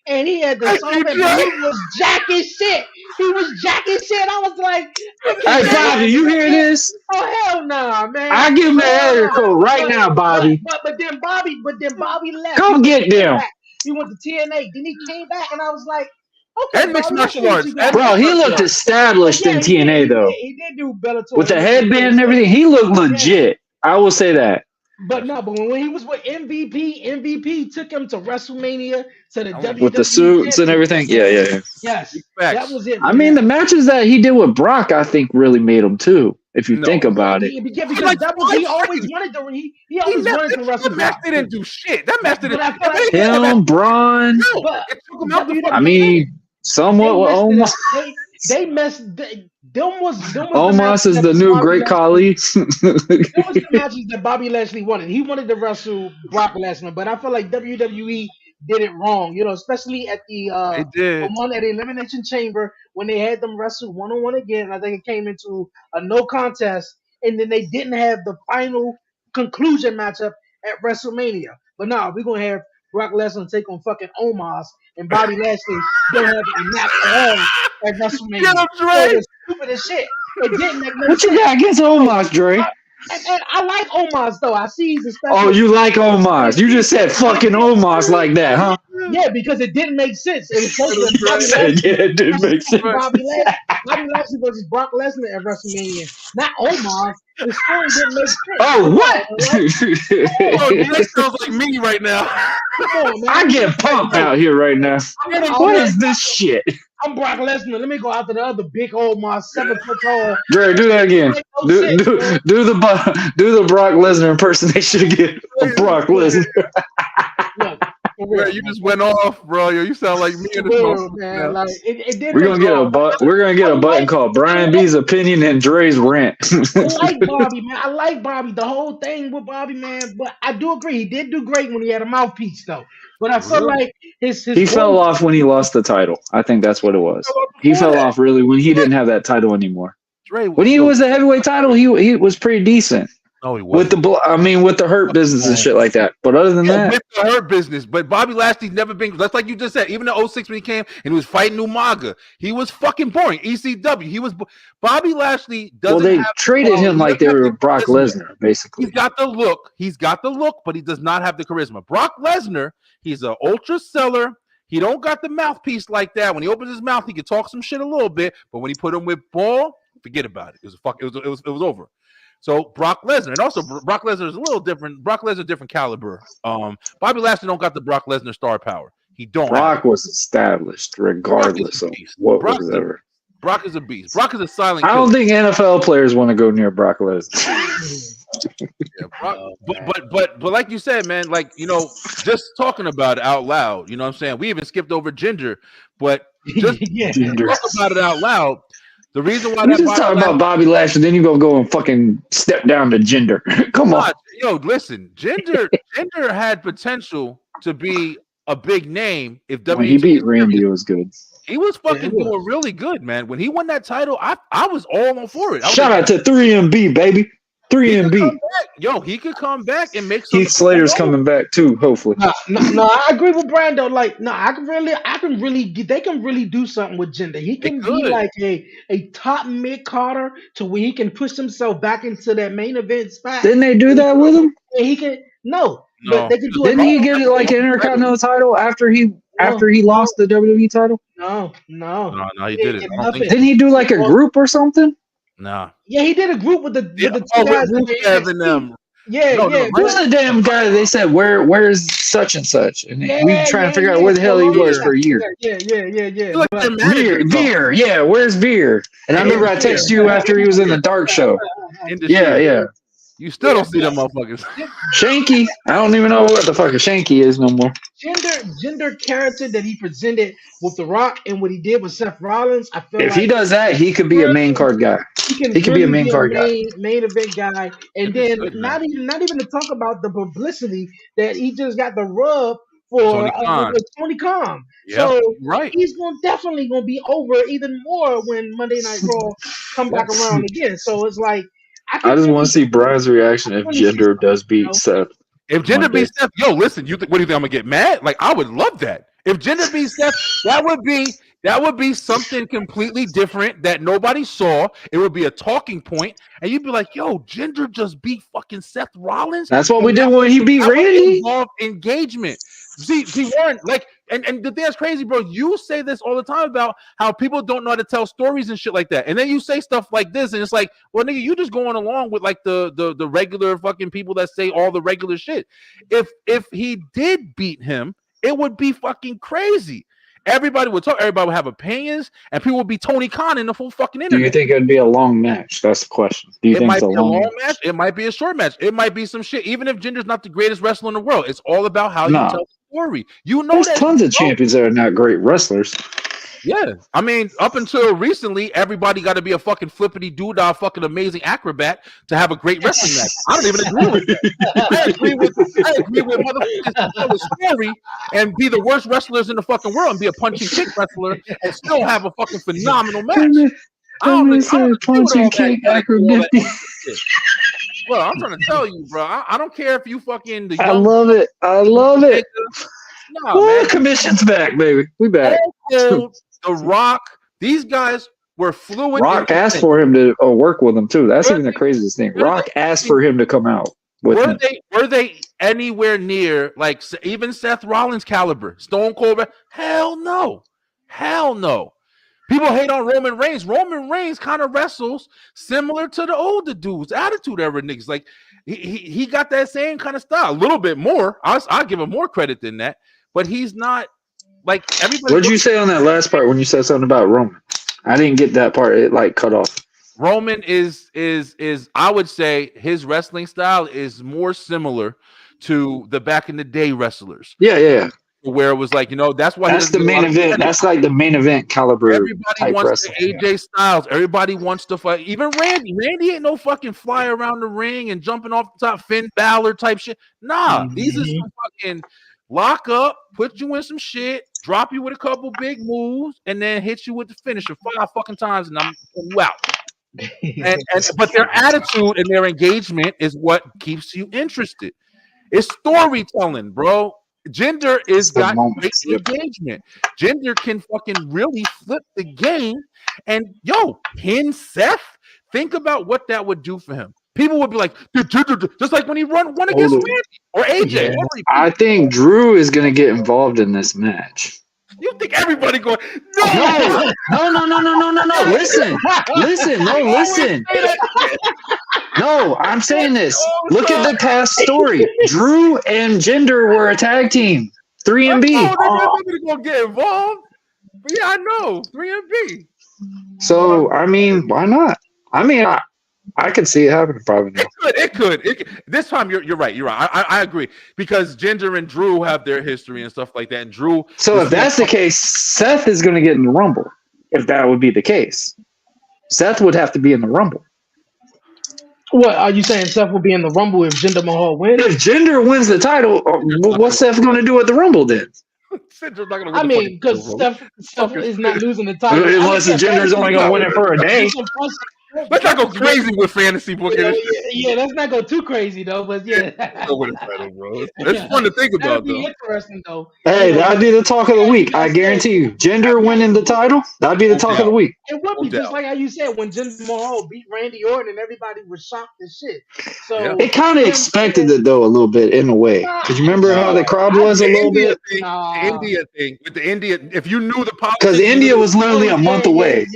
And he had the soft ass. He was jacking shit. I was like, "Hey, Bobby, you hear this? Oh hell no, man! I give him an air code right now, Bobby." But then Bobby left. Come get them. He went to TNA. Then he came back, and I was like, "Okay." And mixed martial arts, bro. He looked established in TNA though. He did do Bellator with the headband and everything. He looked legit. I will say that. But no, but when he was with MVP took him to WrestleMania to the WWE with the suits and everything. Championship. Yeah. Yes, Facts. that was it. I for mean, him. the matches that he did with Brock, I think, really made him too. If you think about it, Yeah, because like that was he 5 always seconds. wanted to. He always wanted to wrestle That match Brock. didn't do shit. That match didn't. But I feel like him, Braun. but It took him out the WWE fucking I mean, somewhat with they messed Omos. it up. They messed. Them was the Omos matches is that the new Bobby Great Lashley- Khali. Them was the matches that Bobby Lashley wanted. He wanted to wrestle Brock Lesnar, but I feel like WWE did it wrong. Especially at They the did. one at the Elimination Chamber when they had them wrestle 1-on-1 again. I think it came into a no contest, and then they didn't have the final conclusion matchup at WrestleMania. But now we're gonna have Brock Lesnar take on fucking Omos, and Bobby Lashley don't have a match at all at WrestleMania. Get him, So Dre. it was stupid as shit. It didn't make no What sense. you got against Omos, Dre? And I like Omos though. I see he's a special. Oh, you like Omos? You just said fucking Omos like that, huh? Yeah, because it didn't make sense. It was supposed to be Bobby Lashley. Yeah, it did make sense. Bobby Lashley versus Brock Lesnar at WrestleMania, not Omos. The story didn't make sense. Oh, what? Oh, that sounds like me right now. Come on, man. I get pumped out here right now. What is this shit? I'm Brock Lesnar. Let me go after the other big Omos, 7 foot tall. Dre, do that again. Do the Brock Lesnar impersonation again of Brock Lesnar. Look, for Bro, real, you just went off, bro. Yo, you sound like me in for this real, motherfucker, man. man. Like it did. We're gonna get a button called Brian B's opinion and Dre's rant. I like Bobby, man. I like Bobby. The whole thing with Bobby, man. But I do agree, he did do great when he had a mouthpiece, though. But I feel like his He fell off when he lost the title. I think that's what it was. He fell off really when he didn't have that title anymore. Dre, When he was the heavyweight title, he was pretty decent. no, he wasn't. With the hurt business and shit like that. But other than that, With the hurt business, but Bobby Lashley's never been. That's like you just said. Even in 06 when he came and he was fighting Umaga, he was fucking boring. ECW, he was. Bobby Lashley doesn't. well, they have, traded him like they were Brock charisma. Lesnar, basically. He's got the look. He's got the look, but he does not have the charisma. Brock Lesnar, he's an ultra seller. He don't got the mouthpiece like that. When he opens his mouth, he can talk some shit a little bit, but when he put him with ball, forget about it. It was over. So Brock Lesnar, and also Brock Lesnar is a little different. Brock Lesnar, different caliber. Bobby Lashley don't got the Brock Lesnar star power. He don't. Brock was established regardless of what was ever. Brock is a beast. Brock is a silent. I don't killer. think NFL players want to go near Brock Lesnar. Yeah, Brock, but like you said, man, like just talking about it out loud. You know what I'm saying? We even skipped over Jinder, but just talk about it out loud. The reason why we just talk about Bobby Lashley, then you go and fucking step down to Jinder. Come on. Yo, listen, Jinder had potential to be a big name if When he beat Randy, it was good. He was fucking doing really good, man. When he won that title, I was all on for it. Shout out to 3MB, baby. 3MB. Yo, he could come back and make some. Heath Slater's coming back too, hopefully. No, I agree with Brando. Like, no, they can really do something with Jinder. He can be like a top mid Carter to where he can push himself back into that main event spot. Didn't they do that with him? And he can but they can do Didn't he get like an Intercontinental title after he lost the WWE title? No, he didn't. Didn't he do like a group or something? Nah. Yeah, he did a group with the two guys. Rusev them. Yeah. Who's the damn guy that they said where's such and such? And we trying to figure out where the hell he was for a year. Yeah. Veer, yeah, where's Veer? And I remember I texted you after he was in the Dark Show. Yeah. You still don't see them motherfuckers. Shanky. I don't even know what the fuck a Shanky is no more. Jinder character that he presented with The Rock and what he did with Seth Rollins, I feel if he does that, he could be a main card guy. He could be a main card guy. Main event guy. And then not even to talk about the publicity that he just got the rub for Tony Khan. Yep, so right. He's definitely gonna be over even more when Monday Night Raw come back around again. So it's like I just want to see Brian's reaction if Jinder does beat Seth. If Jinder beats Seth, yo, listen, what do you think? I'm gonna get mad? Like, I would love that. If Jinder beats Seth, that would be something completely different that nobody saw. It would be a talking point, and you'd be like, yo, Jinder just beat fucking Seth Rollins. That's what we did when he beat Randy. Engagement. See, Warren, like And the thing that's crazy, bro, you say this all the time about how people don't know how to tell stories and shit like that. And then you say stuff like this, and it's like, well, nigga, you just going along with like the regular fucking people that say all the regular shit. If he did beat him, it would be fucking crazy. Everybody would talk, everybody would have opinions, and people would be Tony Khan in the full fucking internet. Do you think it'd be a long match? That's the question. Do you It think might it's be a long match. It might be a short match. It might be some shit. Even if Jinder's not the greatest wrestler in the world, it's all about how you tell the story. You know, there's tons of champions that are not great wrestlers. Yeah, I mean, up until recently, everybody got to be a fucking flippity doodah, fucking amazing acrobat to have a great wrestling match. I don't even agree with that. I agree with motherfuckers to tell a story and be the worst wrestlers in the fucking world and be a punching kick wrestler and still have a fucking phenomenal match. Punching kick acrobat. Bro, I'm trying to tell you, bro. I don't care if you fucking. I love it. I love it. No, man. Commission's back, baby. We back. The Rock, these guys were fluid. Rock asked for him to work with him too. That's even the craziest thing. Rock asked for him to come out with him. Were they anywhere near like even Seth Rollins caliber? Stone Cold? Hell no. Hell no. People hate on Roman Reigns. Roman Reigns kind of wrestles similar to the older dudes, attitude era niggas. Like he got that same kind of style, a little bit more. I'll give him more credit than that, but he's not like everybody. What did you say on that last part when you said something about Roman? I didn't get that part. It like cut off. Roman is I would say his wrestling style is more similar to the back in the day wrestlers. Yeah. Where it was like, you know, that's why that's the main event. That's like the main event caliber. Everybody wants the AJ Styles. Everybody wants to fight. Even Randy. Randy ain't no fucking fly around the ring and jumping off the top, Finn Balor type shit. Nah, these are some fucking lock up, put you in some shit, drop you with a couple big moves, and then hit you with the finisher 5 fucking times, and I'm you out. But their attitude and their engagement is what keeps you interested. It's storytelling, bro. Jinder is got great engagement. Jinder can fucking really flip the game. And pin Seth. Think about what that would do for him. People would be like, just like when he won against Randy or AJ. Yeah. I think Drew is going to get involved in this match. You think everybody going? No. Listen. No, I'm saying this. Look at the past story. Drew and Jinder were a tag team. 3MB. They're gonna get involved. But yeah, I know 3MB. So I mean, why not? I mean, I could see it happening probably. It could. This time you're right. You're right. I agree because Jinder and Drew have their history and stuff like that. And Drew. So if that's the case, Seth is going to get in the Rumble. If that would be the case, Seth would have to be in the Rumble. What are you saying? Seth will be in the Rumble if Jinder Mahal wins? If Jinder wins the title, what's Seth going to do at the Rumble then? I mean, because Seth is not losing the title. Unless Jinder's only going to win it for a day. Let's not go crazy with fantasy booking. Yeah, let's not go too crazy though. But yeah, it's fun to think about though. Interesting though. Hey, that'd be the talk of the week. I guarantee you. Jinder winning the title, that'd be the talk of the week. It would be just like how you said when Jinder Mahal beat Randy Orton and everybody was shocked as shit. So it kind of expected it though a little bit in a way. Because you remember how the crowd was a little bit. The India thing with the India. If you knew the politics, because India was literally a month away.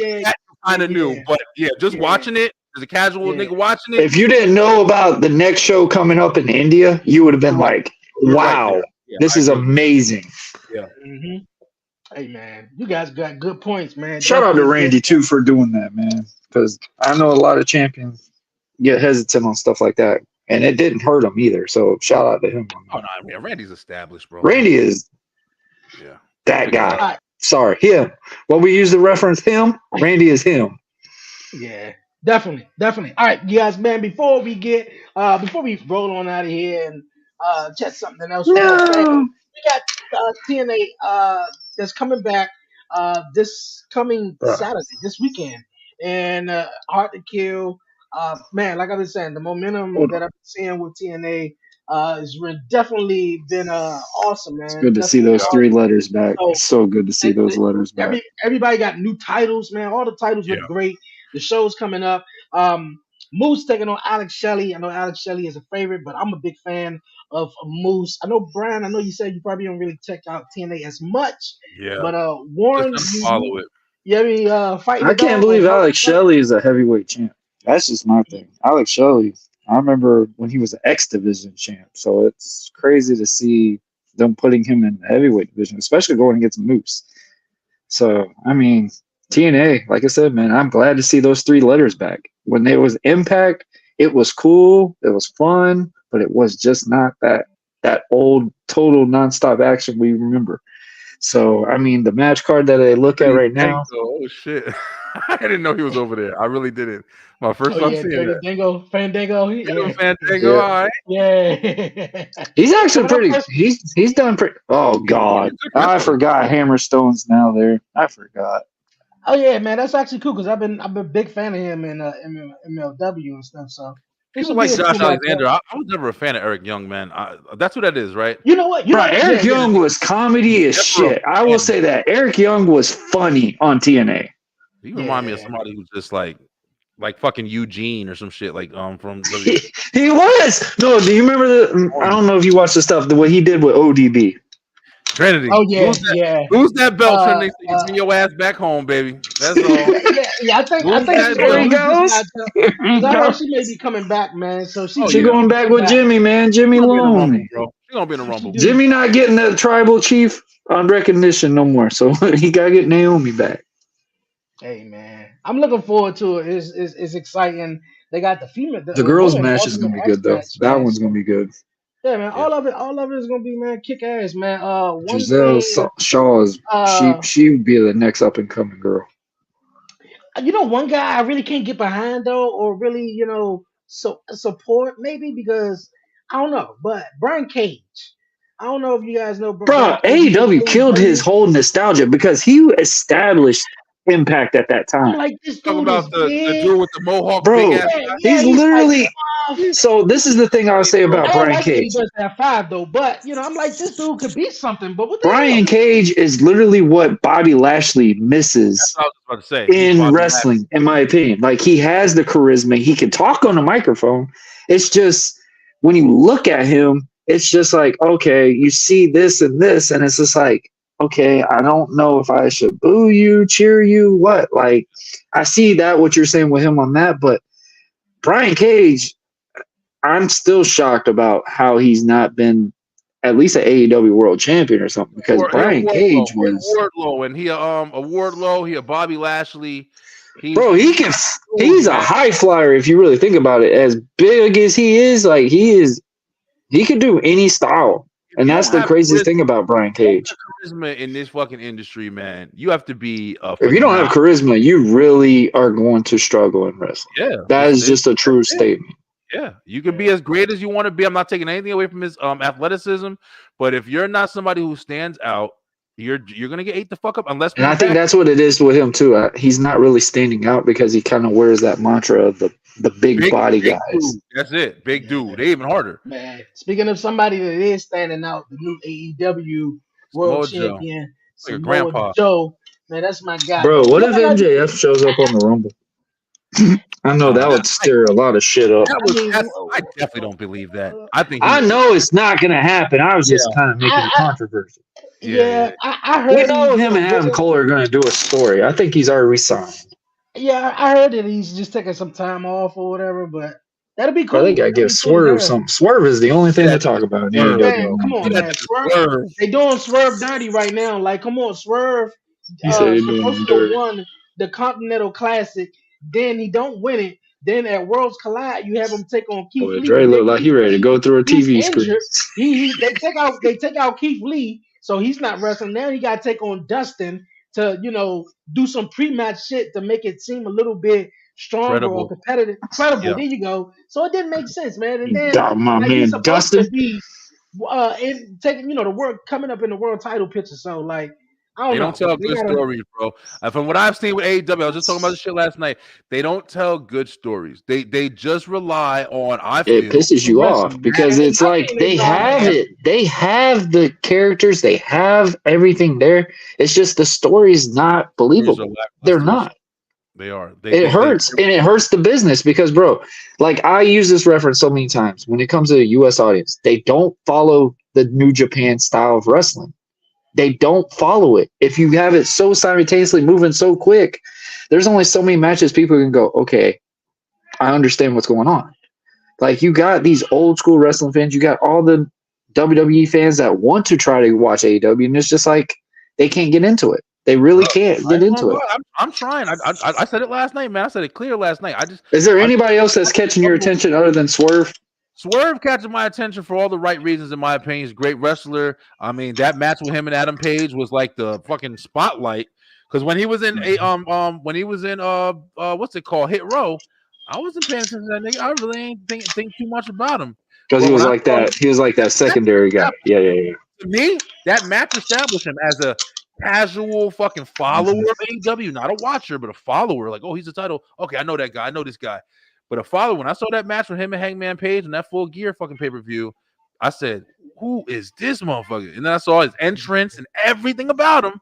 Kind of knew, but just watching it as a casual nigga watching it. If you didn't know about the next show coming up in India, you would have been like, "Wow, this is amazing." Yeah. Hey man, you guys got good points, man. Shout out to Randy too for doing that, man. Because I know a lot of champions get hesitant on stuff like that, and it didn't hurt him either. So shout out to him. Oh no, man, Randy's established, bro. Randy is that guy. Sorry, him. When we use the reference him, Randy is him. Yeah, definitely. All right, you guys, man. Before we roll on out of here and check something else. No. We got TNA that's coming back this coming Saturday, this weekend, and Hard to Kill. Man, like I was saying, the momentum that I've been seeing with TNA. It's definitely been awesome, man. It's good to see those 3 letters back. It's so good to see those letters back. Everybody got new titles, man. All the titles look great. The show's coming up. Moose taking on Alex Shelley. I know Alex Shelley is a favorite, but I'm a big fan of Moose. I know Brian. I know you said you probably don't really check out TNA as much, Yeah, but just Warren, trying to you follow it. you any fighting I the can't dog or believe help Alex fight? Shelley is a heavyweight champ. That's just my thing. Alex Shelley, I remember when he was an X division champ. So it's crazy to see them putting him in the heavyweight division, especially going against Moose. So, I mean, TNA, like I said, man, I'm glad to see those 3 letters back. When there was Impact, it was cool, it was fun, but it was just not that old total nonstop action we remember. So, I mean, the match card that I look at right now. Oh shit! I didn't know he was over there. I really didn't. My first Oh time yeah, seeing Dirty that. Dango, Fandango. Yeah, Fandango, Yeah. all right. yeah. He's So actually when I pretty. first, He's done pretty. Oh God, I forgot Hammerstone's now there. I forgot. oh yeah, man, that's actually cool because I've been a big fan of him in MLW and stuff. So this People should be like a Josh cool matchup. Alexander. I was never a fan of Eric Young, man. That's who that is, right? You know what? Bro, Eric Yeah. Young was comedy as shit. I will say that Eric Young was funny on TNA. He remind me of somebody who's just like fucking Eugene or some shit like from. He was. No, do you remember the? I don't know if you watched the stuff. The what he did with ODB. Trinity. Oh yeah, Who's that belt, Trinity? So you send your ass back home, baby. That's all. yeah. I think there he goes. I heard she may be coming back, man. So she going back with Jimmy, man. Jimmy Loney. She's gonna be in the Rumble. Jimmy not getting the tribal chief on recognition no more, so he gotta get Naomi back. Hey man, I'm looking forward to it. It's exciting. They got the female. The girls' match is gonna be good though. That one's gonna be good. Yeah, man. All of it is gonna be, man, kick ass, man. Giselle Shaw is she would be the next up and coming girl. You know, one guy I really can't get behind though, or really, support maybe because I don't know, but Brian Cage. I don't know if you guys know, bro. AEW killed his whole nostalgia because he established Impact at that time. I'm like, this Talking dude about the dude with the mohawk, bro. big ass He's literally. So this is the thing I'll say about Brian Cage. He does have 5 though, but I'm like, this dude could be something. But what Brian Cage is literally what Bobby Lashley misses in wrestling, in my opinion. Like he has the charisma, he can talk on the microphone. It's just when you look at him, it's just like, okay, you see this and this, and it's just like, okay, I don't know if I should boo you, cheer you, what? Like, I see that what you're saying with him on that, but Brian Cage, I'm still shocked about how he's not been at least an AEW World Champion or something. Because Brian Cage was Wardlow, and he a Wardlow, he a Bobby Lashley. He's a high flyer if you really think about it. As big as he is, like he could do any style. And that's the craziest thing about Brian Cage. Charisma in this fucking industry, man. You have to be. If you don't have charisma, you really are going to struggle in wrestling. Yeah, that is just a true statement. Yeah, you can be as great as you want to be. I'm not taking anything away from his athleticism, but if you're not somebody who stands out, you're gonna get ate the fuck up unless. And I think that's what it is with him too. He's not really standing out because he kind of wears that mantra of the big body guys. Dude. That's it, big dude. They even harder. Man, speaking of somebody that is standing out, the new AEW World Champion, Grandpa Joe. Man, that's my guy. Bro, what if MJF shows up on the Rumble? I know that would stir a lot of shit up. I definitely don't believe that. I know it's not going to happen. I was just kind of making a controversy. Yeah, I heard. We know him and Adam Cole are going to do a story. I think he's already signed. Yeah, I heard that he's just taking some time off or whatever, but that'd be cool. I think I give Swerve something. Swerve is the only thing to talk about. Man, come on, man. Swerve. They doing Swerve dirty right now. Like, come on, Swerve. Supposed to won the Continental Classic. Then he don't win it. Then at Worlds Collide, you have him take on Keith Lee. Dre look like he ready to go through a TV screen. They take out Keith Lee, so he's not wrestling. Now he got to take on Dustin to do some pre-match shit to make it seem a little bit stronger or competitive. Credible. Yeah. There you go. So it didn't make sense, man. And then my man Dustin to be taking the world coming up in the world title picture. So like. They don't tell good stories, bro. From what I've seen with AEW, I was just talking about this shit last night. They don't tell good stories. They just rely on. It pisses you off because it's like they have it. They have the characters. They have everything there. It's just the story's not believable. They're not. They are. It hurts, and it hurts the business because, bro, like I use this reference so many times when it comes to the U.S. audience, they don't follow the New Japan style of wrestling. They don't follow it. If you have it so simultaneously moving so quick, there's only so many matches people can go, okay, I understand what's going on. Like you got these old school wrestling fans, you got all the WWE fans that want to try to watch AEW, and it's just like they can't get into it. They really can't get into it. I'm trying. I said it last night, man. I said it clear last night. Is there anybody else that's catching your attention other than Swerve? Swerve catching my attention for all the right reasons, in my opinion. He's a great wrestler. I mean, that match with him and Adam Page was like the fucking spotlight. Because when he was in what's it called, Hit Row, I wasn't paying attention to that nigga. I really ain't think too much about him. Because he was like that. He was like that secondary guy. Yeah. To me, that match established him as a casual fucking follower of AEW, not a watcher, but a follower. Like, oh, he's a title. Okay, I know that guy. I know this guy. But a follower. When I saw that match with him and Hangman Page and that Full Gear fucking pay-per-view, I said, who is this motherfucker? And then I saw his entrance and everything about him.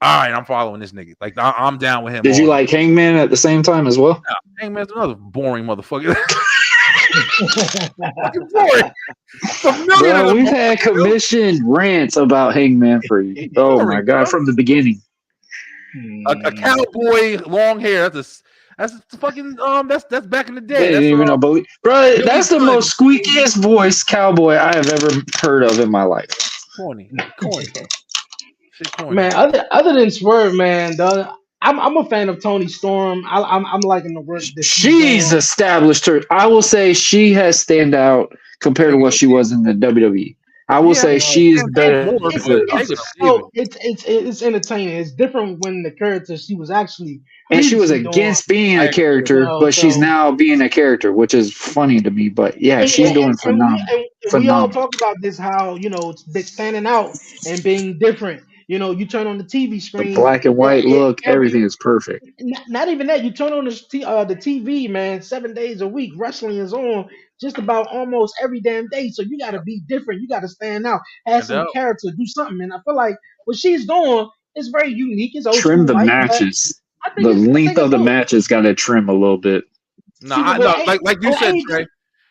All right, I'm following this nigga. Like, I'm down with him. Did you like Hangman at the same time as well? No, Hangman's another boring motherfucker. Fucking boring. Bro, we've had commission rants about Hangman for you. Oh my god, from the beginning. A cowboy, long hair. That's fucking that's back in the day. That's even bro, that's the most squeakiest voice cowboy I have ever heard of in my life. Corny. Man, other than Swerve, man, I'm a fan of Tony Storm. I'm liking the work that she's established her. I will say she has stand out compared to what she was in the WWE. I will say she's better. It's entertaining. It's different when the character she was actually and she was against being a character, but she's now being a character, which is funny to me. But yeah, she's doing phenomenal. We all talk about this, how it's standing out and being different. You turn on the TV screen, the black and white look, everything is perfect. Not even that. You turn on the TV, man. 7 days a week, wrestling is on just about almost every damn day. So you got to be different. You got to stand out, have some character, do something. And I feel like what she's doing is very unique. It's trim the matches. The length of the matches got to trim a little bit. No, like you said, Trey.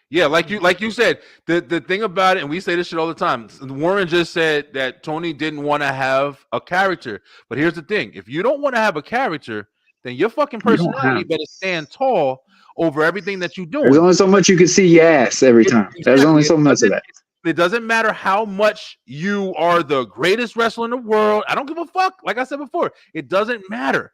Yeah, like you said, the thing about it, and we say this shit all the time. Warren just said that Tony didn't want to have a character, but here's the thing: if you don't want to have a character, then your fucking personality better stand tall over everything that you do. There's only so much you can see your ass every time. There's only so much of that. It doesn't matter how much you are the greatest wrestler in the world. I don't give a fuck. Like I said before, it doesn't matter.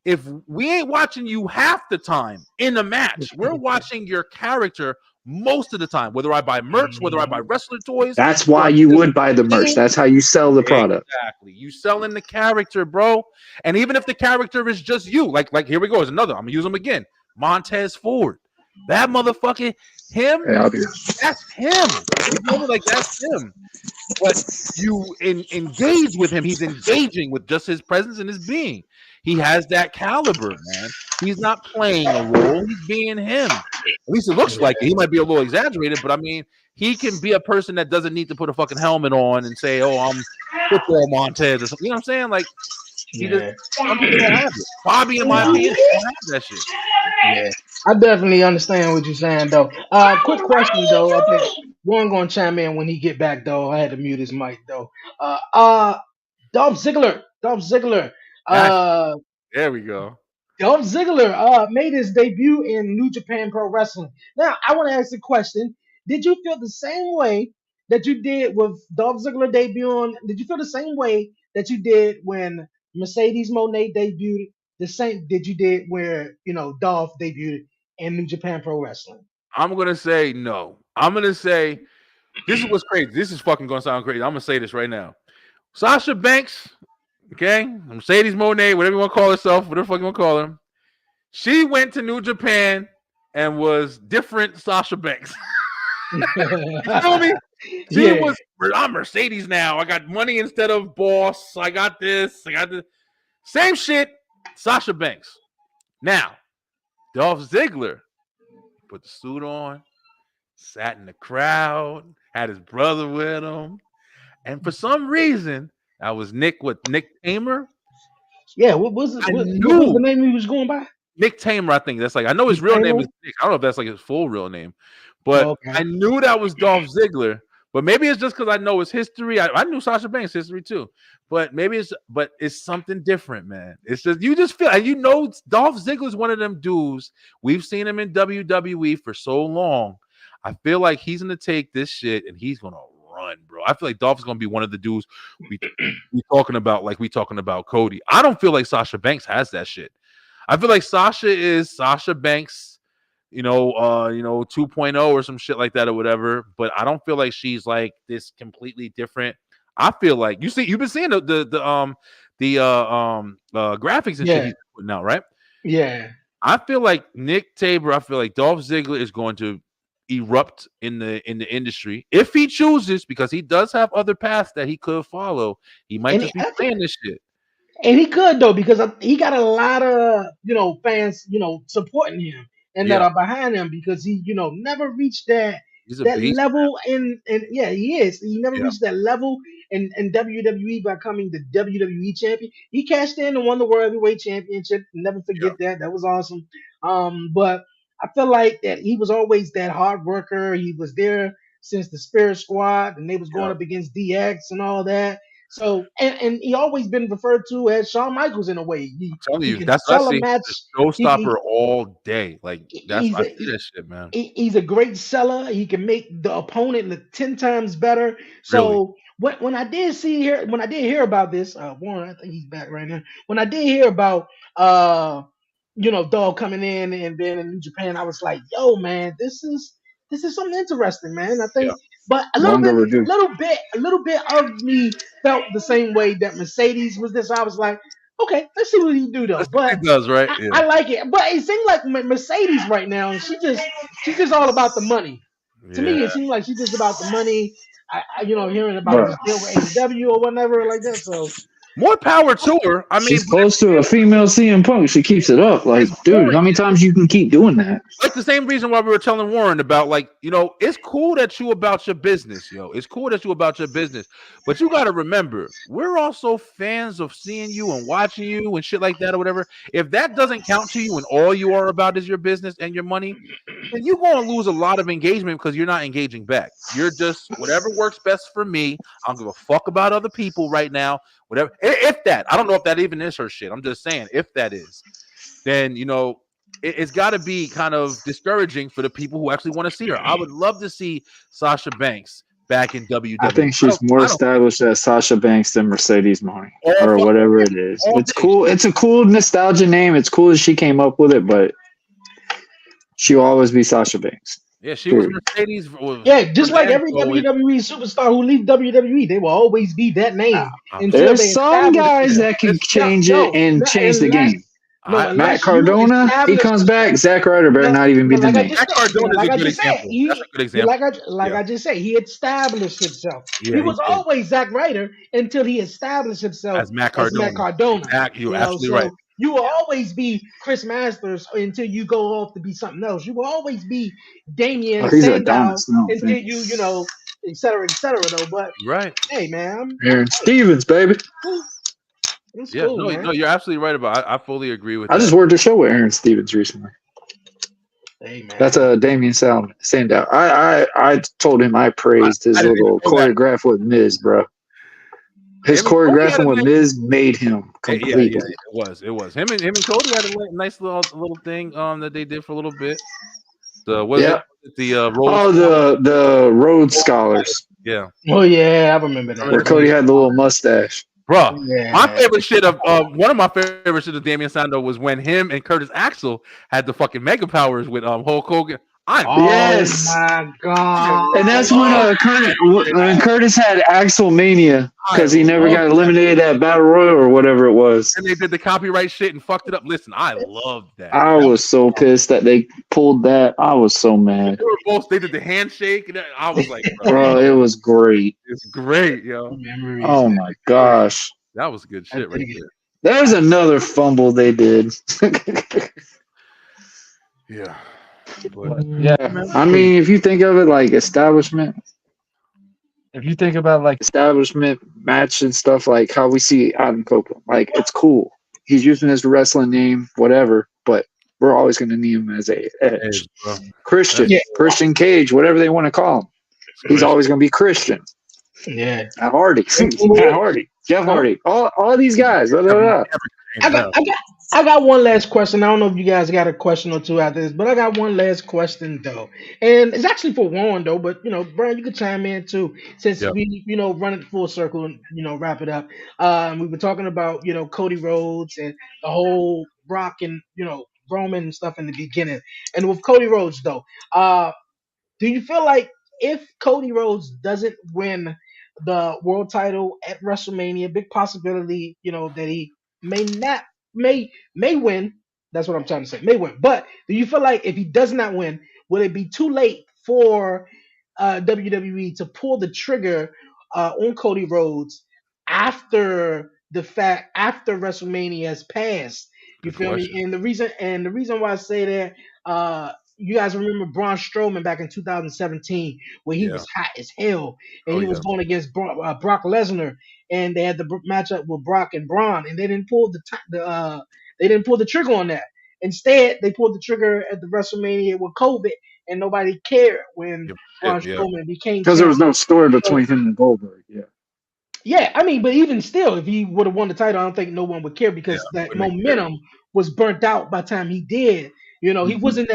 If we ain't watching you half the time in a match, we're watching your character most of the time, whether I buy merch, whether I buy wrestler toys. That's why you would buy the merch. That's how you sell the product. Exactly. You selling the character, bro. And even if the character is just you, like here we go. Is another. I'm gonna use him again. Montez Ford. That motherfucker, him. Yeah, that's him. Like that's him. But you engage with him. He's engaging with just his presence and his being. He has that caliber, man. He's not playing a role. He's being him. At least it looks like it. He might be a little exaggerated, but I mean, he can be a person that doesn't need to put a fucking helmet on and say, "Oh, I'm football Montez" or something. You know what I'm saying? Like, some people don't have it. Bobby, in my opinion, don't have that shit. Yeah, I definitely understand what you're saying, though. Quick question, though. I think Warren gonna chime in when he get back, though. I had to mute his mic, though. Dolph Ziggler. There we go. Dolph Ziggler made his debut in New Japan Pro Wrestling. Now, I want to ask the question: did you feel the same way that you did with Dolph Ziggler debuting? Did you feel the same way that you did when Mercedes Moné debuted? The same did you did where Dolph debuted in New Japan Pro Wrestling? I'm gonna say no. I'm gonna say this is what's crazy. This is fucking gonna sound crazy. I'm gonna say this right now. Sasha Banks. Okay, Mercedes Moné, whatever you want to call herself, whatever the fuck you want to call her. She went to New Japan and was different Sasha Banks. You feel me? She was, I'm Mercedes now. I got money instead of boss. I got this. Same shit, Sasha Banks. Now, Dolph Ziggler put the suit on, sat in the crowd, had his brother with him, and for some reason, that was Nick Tamer. Yeah, what was the name he was going by? Nick Tamer. I think that's like I know his real name is Nick. I don't know if that's like his full real name, but I knew that was Dolph Ziggler. But maybe it's just because I know his history. I knew Sasha Banks' history too, but maybe it's something different, man. It's just you just feel, and you know, Dolph Ziggler's one of them dudes. We've seen him in WWE for so long. I feel like he's gonna take this shit and he's gonna run, bro. I feel like Dolph is gonna be one of the dudes we talking about, like we talking about Cody. I don't feel like Sasha Banks has that shit. I feel like Sasha is Sasha Banks. 2.0 or some shit like that or whatever. But I don't feel like she's like this completely different. I feel like you've been seeing the graphics and shit he's putting out, right? Yeah. I feel like Nick Tabor. I feel like Dolph Ziggler is going to erupt in the industry if he chooses, because he does have other paths that he could follow. He might just be playing this shit. And he could though, because he got a lot of fans supporting him and that are behind him, because he never reached that level in he is. He never reached that level in WWE by becoming the WWE champion. He cashed in and won the World Heavyweight Championship. Never forget that. That was awesome. But I feel like that he was always that hard worker. He was there since the Spirit Squad, and they was going up against DX and all that. So and he always been referred to as Shawn Michaels in a way. I'm telling you, that's what I see. The showstopper all day. Like I see that shit, man. He's a great seller. He can make the opponent look 10 times better. So when I did hear about this, Warren, I think he's back right now. When I did hear about Dog coming in and being in Japan, I was like, yo, man, this is something interesting, man. I think, but a little bit of me felt the same way that Mercedes was this. I was like, okay, let's see what he do though. But it does, right? I like it. But it seemed like Mercedes right now, she's just all about the money. To me, it seems like she's just about the money. Hearing about this deal with AEW or whatever like that. So more power to her. I mean, she's close to a female CM Punk. She keeps it up. Like, dude, how many times you can keep doing that? Like the same reason why we were telling Warren about, like, it's cool that you about your business, yo. It's cool that you about your business. But you got to remember, we're also fans of seeing you and watching you and shit like that or whatever. If that doesn't count to you and all you are about is your business and your money, then you're going to lose a lot of engagement because you're not engaging back. You're just whatever works best for me. I don't give a fuck about other people right now. Whatever. If that, I don't know if that even is her shit. I'm just saying, if that is, then it's got to be kind of discouraging for the people who actually want to see her. I would love to see Sasha Banks back in WWE. I think she's more established as Sasha Banks than Mercedes Moné or whatever it is. It's cool. It's a cool nostalgia name. It's cool that she came up with it, but she'll always be Sasha Banks. Yeah, she was Mercedes. Just like every WWE superstar who leaves WWE, they will always be that name. There's some guys that can change it and change the game. Matt Cardona, he comes back. Zack Ryder better not even be the name. Zack Cardona is a good example. That's a good example. I just said, he established himself. He was always Zack Ryder until he established himself as Matt Cardona. You're absolutely right. You will always be Chris Masters until you go off to be something else. You will always be Damian Sandow until you et cetera, though. But hey, man, Aaron Stevens, baby. It's cool, no, you're absolutely right about it. I fully agree with that. I just worked a show with Aaron Stevens recently. Hey, man. That's a Damian Sandow. I told him I praised his little choreograph with Miz, bro. His choreographing with Miz made him complete. Yeah, it was. Him and Cody had a nice little thing that they did for a little bit. The Rhodes Scholars. Yeah. Oh yeah, I remember that. Where Cody had the little mustache. Bro, my favorite shit of one of my favorite shit of Damian Sandow was when him and Curtis Axel had the fucking mega powers with Hulk Hogan. Yes. My God. And that's when Curtis had Axel Mania because he never got eliminated at Battle Royal or whatever it was. And they did the copyright shit and fucked it up. Listen, I loved that. I was so pissed that they pulled that. I was so mad. They did the handshake. And I was like, bro, it was great. It's great, yo. Oh my gosh. That was good shit right there. There's another fumble they did. Yeah. But, yeah, I mean, if you think of it like establishment match and stuff, like how we see Adam Copeland, like it's cool. He's using his wrestling name, whatever, but we're always going to need him as a edge. Edge, bro. Christian, Yeah. Christian Cage, whatever they want to call him. He's always going to be Christian. Yeah. Matt Hardy, Matt Hardy, Jeff Hardy, all these guys. Blah, blah, blah. I got one last question. I don't know if you guys got a question or two after this, but I got one last question though, and it's actually for Warren though. But Brian, you could chime in too, since Yeah. we run it full circle and wrap it up. We were talking about Cody Rhodes and the whole Brock and Roman and stuff in the beginning, and with Cody Rhodes though, do you feel like if Cody Rhodes doesn't win the world title at WrestleMania, big possibility, that he may not may win. That's what I'm trying to say. May win. But do you feel like if he does not win, will it be too late for WWE to pull the trigger on Cody Rhodes after WrestleMania has passed? You Good feel question. me? And the reason why I say that, you guys remember Braun Strowman back in 2017 where he Yeah. was hot as hell and Oh, he was yeah. going against Brock Lesnar, and they had the matchup with Brock and Braun, and they didn't pull they didn't pull the trigger on that. Instead, they pulled the trigger at the WrestleMania with COVID, and nobody cared when Braun Yeah. Strowman became Because there was champion. no story between him and Goldberg. Yeah. Yeah, I mean, but even still, if he would have won the title, I don't think no one would care Yeah. because that Wouldn't care. momentum was burnt out by the time he did. He Mhm. wasn't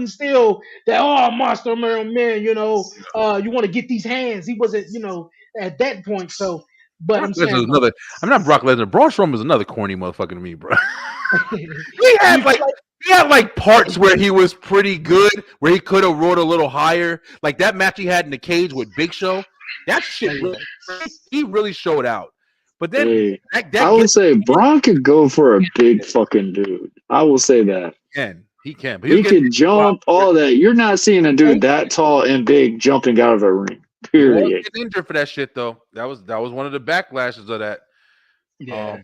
still that monster man. You want to get these hands. He wasn't at that point. So, but Brock I'm Lesnar saying is another. I'm not Brock Lesnar. Braun Strowman is another corny motherfucker to me, bro. you he had feel like like he had like parts where he was pretty good, where he could have roared a little higher. Like that match he had in the cage with Big Show. That shit he really showed out. But then Hey, that I would gets say Braun could go for a big fucking dude. I will say that. he can. But He could jump, all that. You're not seeing a dude that tall and big jumping out of a ring. He was Period. getting injured for that shit though. That was one of the backlashes of that. yeah.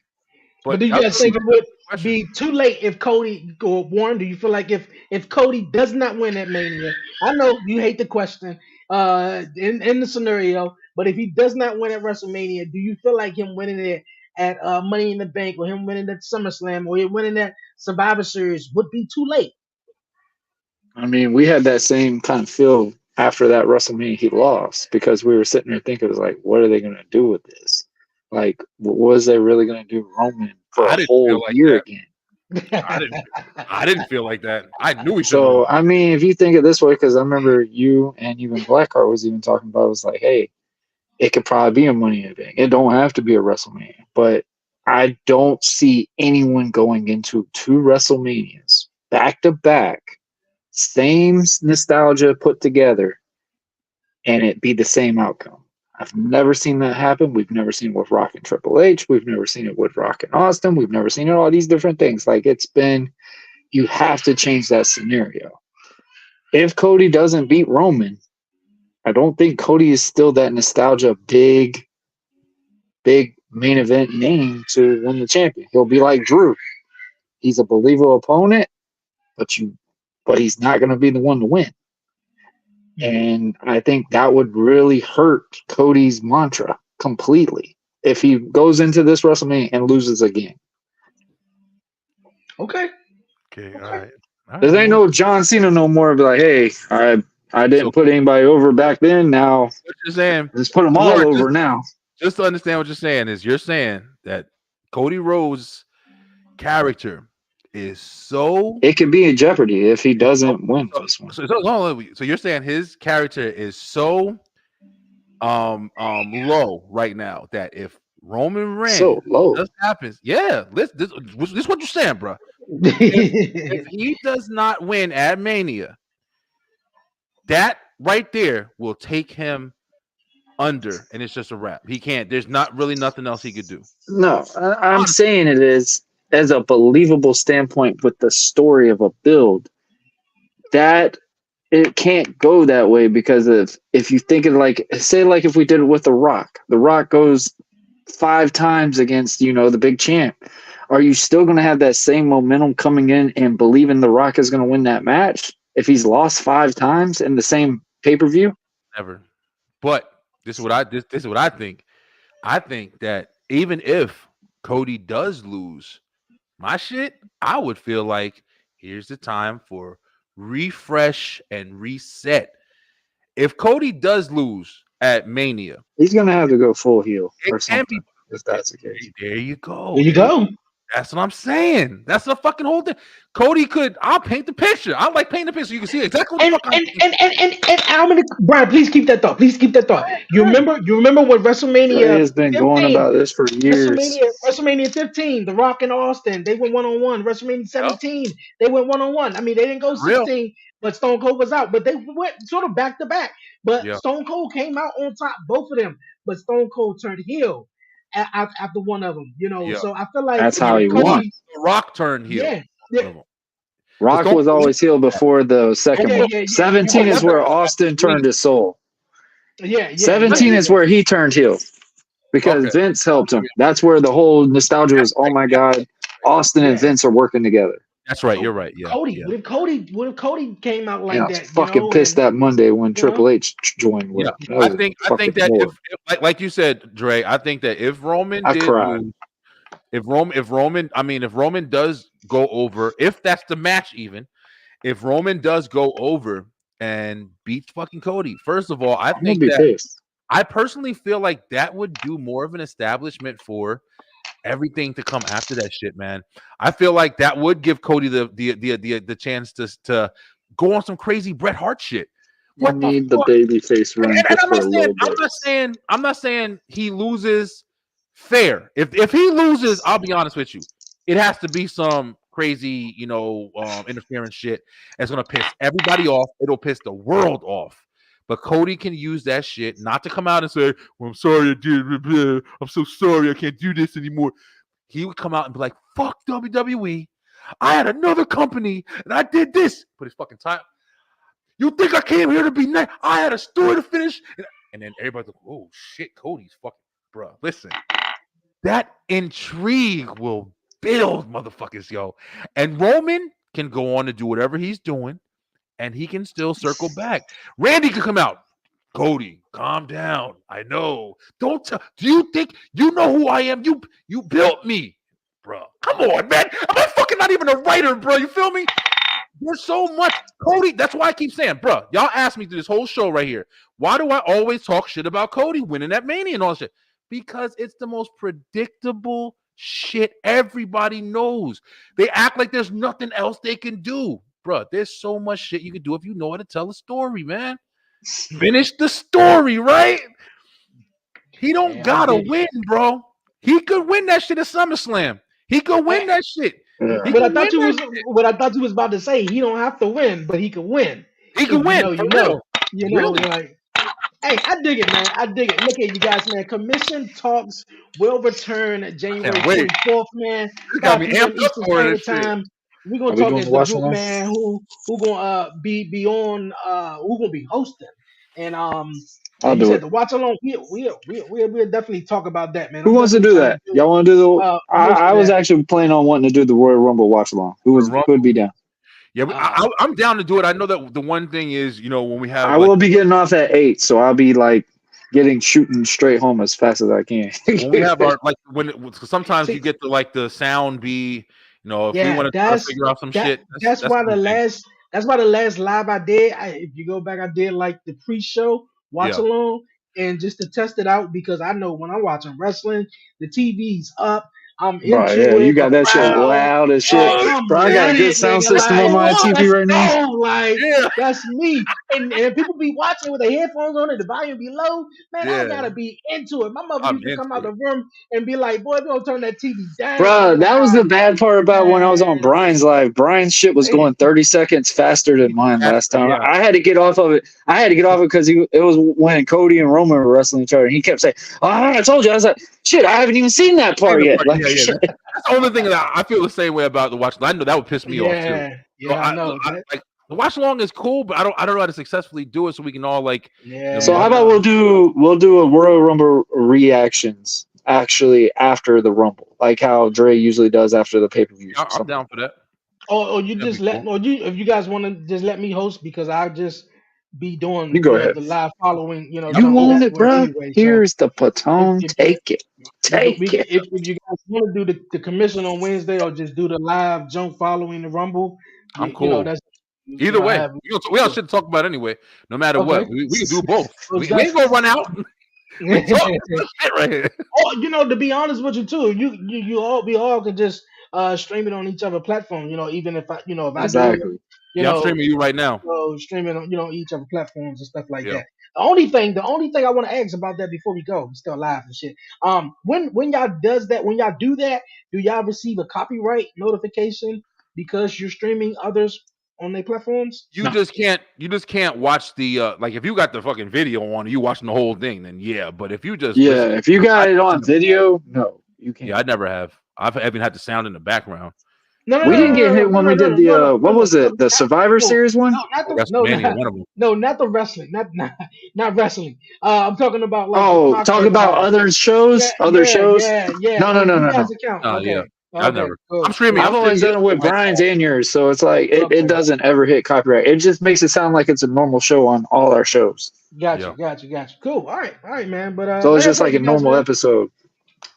But do you that guys was think it would question. be too late if Cody or Warren? Do you feel like if Cody does not win at Mania? I know you hate the question in the scenario, but if he does not win at WrestleMania, do you feel like him winning it at Money in the Bank or him winning at SummerSlam or him winning that Survivor Series would be too late? I mean, we had that same kind of feel after that WrestleMania he lost because we were sitting there thinking, it was like, what are they going to do with this? Like, what was they really going to do Roman for a whole year again? I didn't feel like that. I knew he should. So, I mean, if you think of it this way, because I remember you and even Blackheart was even talking about, it was like, hey, it could probably be a Money in the Bank. It don't have to be a WrestleMania. But I don't see anyone going into two WrestleManias back to back, same nostalgia put together, and it be the same outcome. I've never seen that happen. We've never seen it with Rock and Triple H. We've never seen it with Rock and Austin. We've never seen it all these different things. Like it's been, you have to change that scenario. If Cody doesn't beat Roman, I don't think Cody is still that nostalgia big main event name to win the champion. He'll be like Drew. He's a believable opponent, but he's not going to be the one to win. And I think that would really hurt Cody's mantra completely if he goes into this WrestleMania and loses again. Okay. Okay, all right. There ain't no John Cena no more. Be like, hey, I didn't put anybody over back then. Now what you're saying, let's put them all over now. Just to understand what you're saying is you're saying that Cody Rhodes' character is so it could be in jeopardy if he doesn't win this one. So you're saying his character is so low right now that if Roman Reigns so low just happens, this is what you're saying, bro. if he does not win at Mania, that right there will take him under, and it's just a wrap. He can't. There's not really nothing else he could do. No, I'm saying it is as a believable standpoint with the story of a build that it can't go that way because if you think of like if we did it with The Rock goes 5 times against the big champ. Are you still going to have that same momentum coming in and believing The Rock is going to win that match if he's lost 5 times in the same pay-per-view? Never. But this is what I think. I think that even if Cody does lose, my shit, I would feel like Here's the time for refresh and reset. If Cody does lose at Mania, He's gonna have to go full heel it or can be. something if that's the case. There you go. There you go. That's what I'm saying. That's the fucking whole thing. Cody could. I'll paint the picture. I like painting the picture. You can see exactly what the And fuck I'm saying. how many? Brian, please keep that thought. Please keep that thought. You remember when Trey WrestleMania has been going 15, about this for years. WrestleMania 15, The Rock and Austin, they went 1-on-1. WrestleMania Yep. 17, they went 1-on-1. I mean, they didn't go Real. 16, but Stone Cold was out. But they went sort of back to back. But Yeah. Stone Cold came out on top, both of them. But Stone Cold turned heel after one of them. Yeah. So I feel like That's how he Cody, won. The Rock turned heel. yeah, yeah. Rock Stone was Cold- always heel before the second Yeah, one. yeah, yeah. 17 is where Austin turned his soul. Yeah. 17 is where he turned heel because Okay. Vince helped him. That's where the whole nostalgia was. Oh my God, Austin and Vince are working together. That's right. You're right. Yeah. Cody, Yeah. what if Cody came out like And I was that? fucking pissed that Monday when Triple H joined. Yeah. That was I think fucking that more. if like you said, Dre, I think that if Roman I did cried. lose, if Roman does go over, if that's the match even, if Roman does go over and beats fucking Cody, first of all, I I'm gonna think be that pissed. I personally feel like that would do more of an establishment for everything to come after that shit, man. I feel like that would give Cody the chance to go on some crazy Bret Hart shit. You What need the the fuck? babyface run And just I'm for not a saying little bit. I'm not saying he loses fair. If he loses, I'll be honest with you, it has to be some crazy, interference shit that's gonna piss everybody off. It'll piss the world off. But Cody can use that shit not to come out and say, "Well, I'm sorry, I did. I'm so sorry, I can't do this anymore." He would come out and be like, "Fuck WWE. I had another company and I did this." Put his fucking time. You think I came here to be nice? I had a story to finish. And then everybody's like, "Oh shit, Cody's fucking, bro." Listen, that intrigue will build, motherfuckers, yo. And Roman can go on to do whatever he's doing, and he can still circle back. Randy can come out. Cody, calm down. I know. Don't tell. Do you think you know who I am? You built me, bro. Come on, man. Am I fucking not even a writer, bro? You feel me? There's so much. Cody, that's why I keep saying, bro, y'all asked me through this whole show right here. Why do I always talk shit about Cody winning that Mania and all that shit? Because it's the most predictable shit everybody knows. They act like there's nothing else they can do. Bro, there's so much shit you can do if you know how to tell a story, man. Finish the story, right? He don't gotta win, bro. He could win that shit at SummerSlam. He could win that shit. Yeah. What I thought you was about to say, he don't have to win, but he can win. He can win. You know. Really? Like, hey, I dig it, man. I dig it. Look at you guys, man. Commission Talks will return January 24th, man. You got me 5 p.m. amped up Eastern for Standard this shit. Time. We're gonna Are we talk doing as the the watch group, along? man. Who gonna be on? Who gonna be hosting? And I'll you do said it. the watch along. We'll definitely talk about that, man. Who wants to do that? Y'all want to do the? I was actually planning on wanting to do the Royal Rumble watch along. Who would be down? Yeah, I'm down to do it. I know that the one thing is, when we have, I will be getting off at 8, so I'll be like shooting straight home as fast as I can. when we have our sometimes you get to like the sound be, if we want to figure out some shit. That's why the last live I did. If you go back, I did like the pre-show watch along, and just to test it out because I know when I'm watching wrestling, the TV's up. I'm into it. You got that shit loud as shit. Bro, I got a good sound system on my TV right now. That's me. And people be watching with their headphones on and the volume be low. Man, I gotta be into it. My mother used to come out the room and be like, "Boy, we gonna turn that TV down." Bro, that was the bad part about when I was on Brian's live. Brian's shit was going 30 seconds faster than mine last time. Yeah. I had to get off of it. Because it was when Cody and Roman were wrestling each other. And he kept saying, "Oh, I told you." I was like, "Shit, I haven't even seen that part yet." That's the only thing that I feel the same way about the watch. I know that would piss me off too. Yeah, I know. The watch along is cool, but I don't know how to successfully do it, so we can all like. Yeah. So how about we'll do a Royal Rumble reactions actually after the Rumble, like how Dre usually does after the pay-per-view. I'm down for that. Or you just if you guys want to just let me host because I just be doing You go ahead. the live following. You want it, bro? Anyway, here's the baton. Take it. If you guys want to do the commission on Wednesday or just do the live junk following the Rumble, I'm You know, cool. that's Either way, have, we got shit to talk about anyway. No matter okay. what, we can do both. So We ain't gonna run out. We talk shit right here. Oh, to be honest with you too, we all can just stream it on each other platform. Even if if I do it, Exactly. you Yeah, I'm know, streaming you right now. streaming on each other platforms and stuff like Yeah. that. The only thing I want to ask about that before we go, we're still live and shit. When y'all when y'all do that, do y'all receive a copyright notification because you're streaming others on their platforms? You just can't watch the like if you got the fucking video on, you watching the whole thing, then yeah. But if you just listen, If you got it on video, no, you can't. yeah, I never have. I haven't had the sound in the background. No, We didn't get hit when we did the what was it? The Survivor Series one? not the WrestleMania, one of them. not the wrestling, not wrestling. I'm talking about like Oh, talk about other shows, other shows. Yeah. No. Account. Yeah, Okay, I've never. cool. I'm streaming. I've always done it with Brian's and yours, so it's like it doesn't ever hit copyright. It just makes it sound like it's a normal show on all our shows. Gotcha. Cool. All right, man. But So it's just like a normal episode.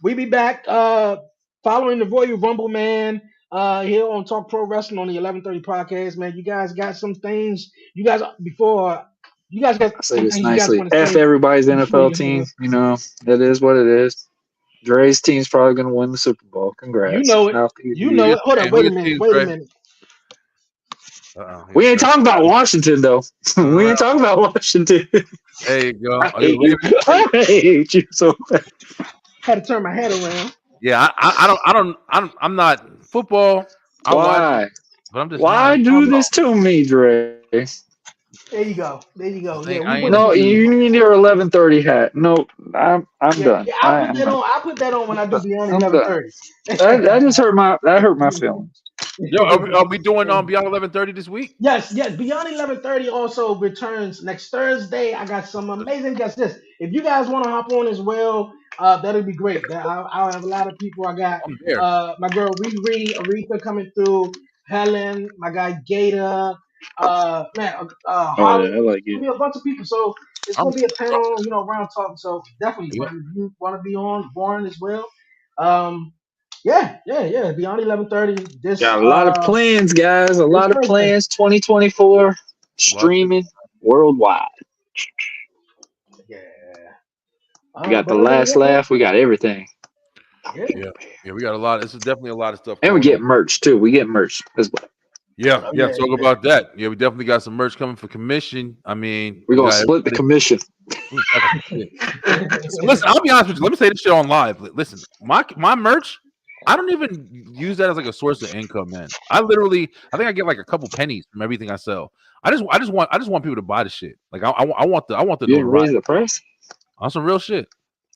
We be back following the Royal Rumble, man. Here on Talk Pro Wrestling on the 1130 podcast, man. You guys got some things. You guys got I say some this things you guys nicely. want to F say. everybody's before NFL you team. leave. It is what it is. Dre's team's probably going to win the Super Bowl. Congrats. You know it. Hold on. Wait a minute. We ain't talking about Washington, though. We ain't talking about Washington. There you go. I hate you so bad. Had to turn my head around. Yeah, I'm not football. Why? But I'm just Why do this to me, Dre? There you go. Yeah, No, you need your 11:30 hat. No, I'm done. Yeah, I'll put that on when I do Beyond 11:30. That just hurt my feelings. Yo, are we doing Beyond 11:30 this week? Yes. Beyond 11:30 also returns next Thursday. I got some amazing guests. If you guys want to hop on as well, that'll be great. I'll have a lot of people. I got my girl Riri, Aretha coming through, Helen, my guy Gator, Holly. I like It's gonna be a bunch of people. So it's gonna be a panel, round talk. So definitely, if you want to be on, Warren as well. Yeah. Beyond 11:30. This got a lot of plans, guys. A lot of plans. 2024 streaming worldwide. Yeah. We got the last laugh. We got everything. Yeah. We got a lot. This is definitely a lot of stuff. And we get merch too. We get merch as well. Yeah. Talk about that. Yeah, we definitely got some merch coming for commission. I mean, we're gonna split the commission. Listen, I'll be honest with you. Let me say this shit on live. Listen, my merch, I don't even use that as like a source of income, man. I think I get like a couple pennies from everything I sell. I just want people to buy the shit. Like I want the you raise the price on some real shit.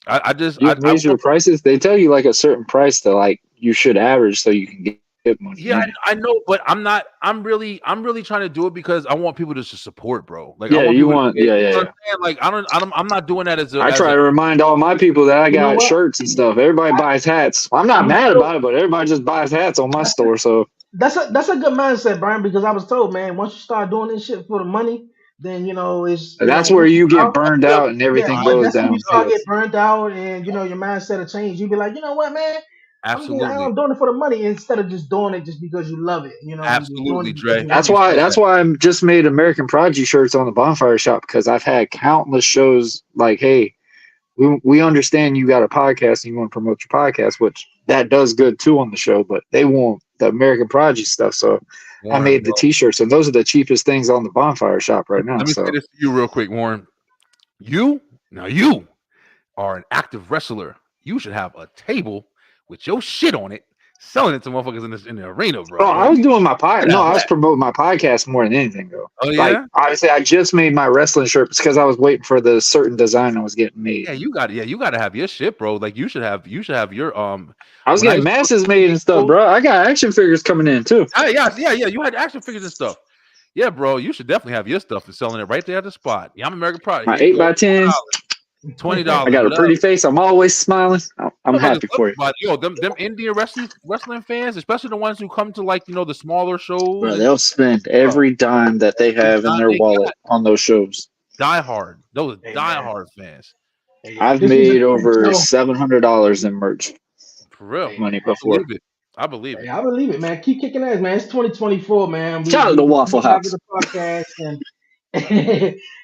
I raise your prices. They tell you like a certain price to like you should average so you can get money. Yeah, I know, but I'm really trying to do it because I want people to support, bro. Like Like I'm not doing that as a. I try to remind all my people that I got shirts and stuff. Everybody buys hats. I'm not mad about it, but everybody just buys hats on my store. So that's a good mindset, Brian. Because I was told, man, once you start doing this shit for the money, then it's. That's where you get burned out and everything goes down. You start get burned out, and your mindset will change. You be like, you know what, man. Absolutely. I'm doing it for the money instead of just doing it just because you love it. Absolutely, Dre. That's why I just made American Prodigy shirts on the Bonfire Shop because I've had countless shows like, hey, we understand you got a podcast and you want to promote your podcast, which that does good too on the show, but they want the American Prodigy stuff. So I made the t-shirts, and those are the cheapest things on the Bonfire Shop right now. Let me say this to you real quick, Warren. You are an active wrestler. You should have a table with your shit on it, selling it to motherfuckers in the arena, bro. Oh, I was doing my podcast. No, I was promoting my podcast more than anything, though. Oh, yeah? Like, obviously, I just made my wrestling shirt because I was waiting for the certain design that was getting made. Yeah, you got to have your shit, bro. Like, you should have your I was getting masses made and stuff, bro. I got action figures coming in, too. Yeah. You had action figures and stuff. Yeah, bro. You should definitely have your stuff and selling it right there at the spot. Yeah, I'm American Prodigy. My 8x10s. $20. I got a pretty face. I'm always smiling. I'm happy for you. Yo, them Indian wrestling fans, especially the ones who come to the smaller shows. Bro, they'll spend every dime that they have in their wallet on those shows. Die hard. Those die hard fans. I've made over $700 in merch. For real. Money before. I believe it. Yeah, I believe it, man. Keep kicking ass, man. It's 2024, man. Shout out to We Waffle keep back to House. the podcast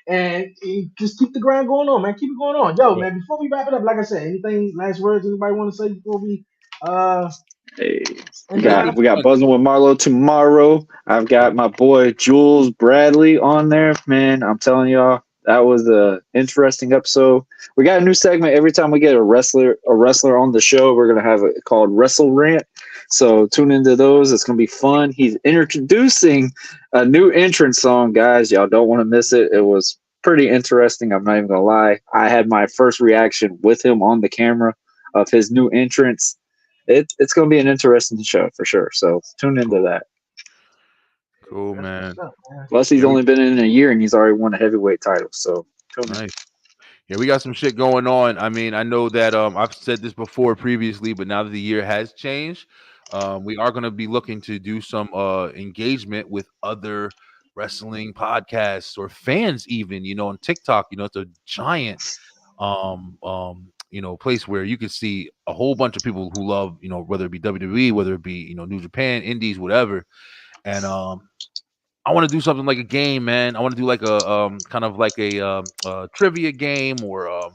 and just keep the grind going on, man. Keep it going on. Yo, Right. man, before we wrap it up, like I said, anything last words anybody want to say before we uh Hey, end the It's live? been we got fun. buzzing with Marlo tomorrow. I've got my boy Jules Bradley on there. Man, I'm telling y'all, that was a interesting episode. We got a new segment every time we get a wrestler on the show. We're gonna have it called Wrestle Rant. So tune into those. It's gonna be fun. He's introducing a new entrance song, guys. Y'all don't want to miss it. It was pretty interesting. I'm not even gonna lie. I had my first reaction with him on the camera of his new entrance. It's going to be an interesting show for sure. So tune into Cool. that. Cool, That's what's man. up, man. Plus, he's Yeah, we only been in a year and he's already won a heavyweight title. So tune in. nice. Yeah, we got some shit going on. I mean, I know that I've said this before previously, but now that the year has changed, we are going to be looking to do some engagement with other wrestling podcasts or fans, even on TikTok. It's a giant place where you can see a whole bunch of people who love whether it be WWE, whether it be New Japan, Indies, whatever, and I want to do something like a game, man. I want to do like a kind of like a trivia game, or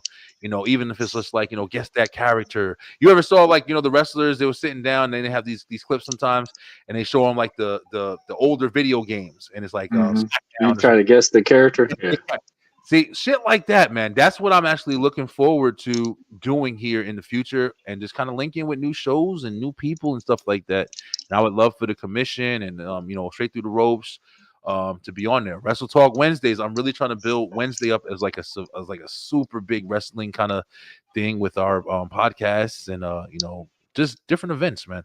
even if it's just like guess that character. You ever saw like the wrestlers? They were sitting down and they have these clips sometimes, and they show them like the older video games, and it's like You SmackDown or try something. to guess the character. Yeah. See, shit like that, man. That's what I'm actually looking forward to doing here in the future, and just kind of linking with new shows and new people and stuff like that. And I would love for the commission and straight through the ropes to be on there. Wrestle Talk Wednesdays. I'm really trying to build Wednesday up as like a super big wrestling kind of thing with our podcasts and just different events, man.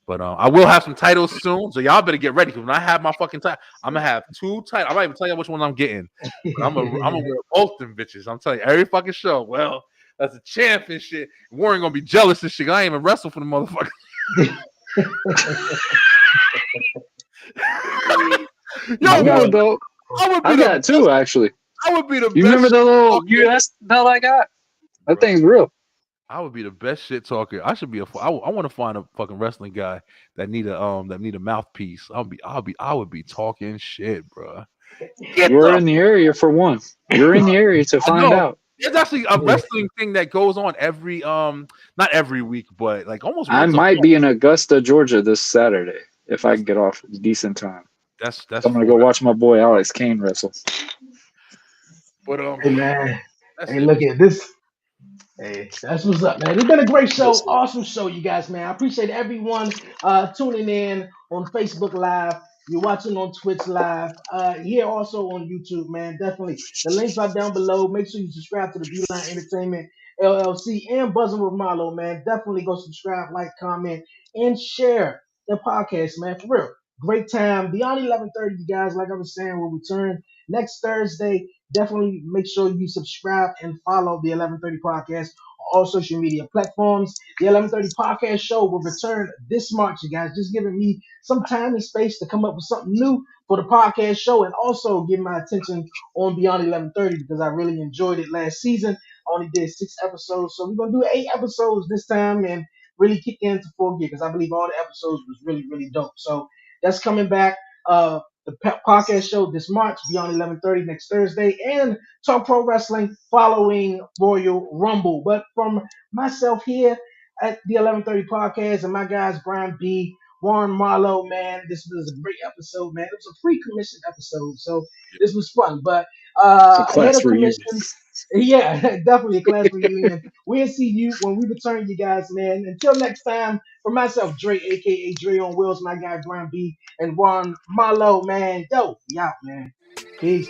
But I will have some titles soon, so y'all better get ready. Because when I have my fucking title, I'm gonna have 2 titles. I might even tell you which one I'm getting. But I'm gonna wear both them bitches. I'm telling you, every fucking show. Well, that's a champ and shit. Warren gonna be jealous and shit. I ain't even wrestle for the motherfucker. Yo, I got boy, a belt. I would be I the got best. two actually. I would be the You best remember the shit little talker. US belt I got? That Bro, thing's real. I would be the best shit talker. I should be I want to find a fucking wrestling guy that need a mouthpiece. I would be talking shit, bro. Get You're the in the area for one. You're in the area to I find know. out. There's actually a wrestling thing that goes on every not every week, but like almost I once a might month. be in Augusta, Georgia this Saturday if I can get off in decent time. That's I'm gonna for go real. watch my boy Alex Kane wrestle. But Hey man. that's Hey, it. look at this. Hey, that's what's up, man. It's been a great show, Yes, sir. awesome show, you guys, man. I appreciate everyone tuning in on Facebook Live. You're watching on Twitch Live. Here also on YouTube, man. Definitely. The links are down below. Make sure you subscribe to the Beeline Entertainment LLC and Buzzing with Marlo, man. Definitely go subscribe, like, comment, and share the podcast, man. For real. Great time. Beyond 11:30, you guys, like I was saying, will return next Thursday. Definitely make sure you subscribe and follow the 11:30 podcast on all social media platforms. The 11:30 podcast show will return this March, you guys. Just giving me some time and space to come up with something new for the podcast show, and also give my attention on Beyond 11:30 because I really enjoyed it last season. I only did 6 episodes, so we're gonna do 8 episodes this time and really kick into full gear because I believe all the episodes was really, really dope. So that's coming back. The podcast show this March, Beyond 11:30 next Thursday, and Talk Pro Wrestling following Royal Rumble. But from myself here at the 11:30 podcast and my guys Brian B, Warren Marlowe, man, this was a great episode, man. It was a free commission episode, so this was fun. But It's a ahead class of reunion. commission, yeah, definitely a class reunion. We'll see you when we return, you guys, man. Until next time, for myself, Dre, aka Dre on Wheels, my guy Brian B, and Juan Malo, man. Yo, we out, man. Peace.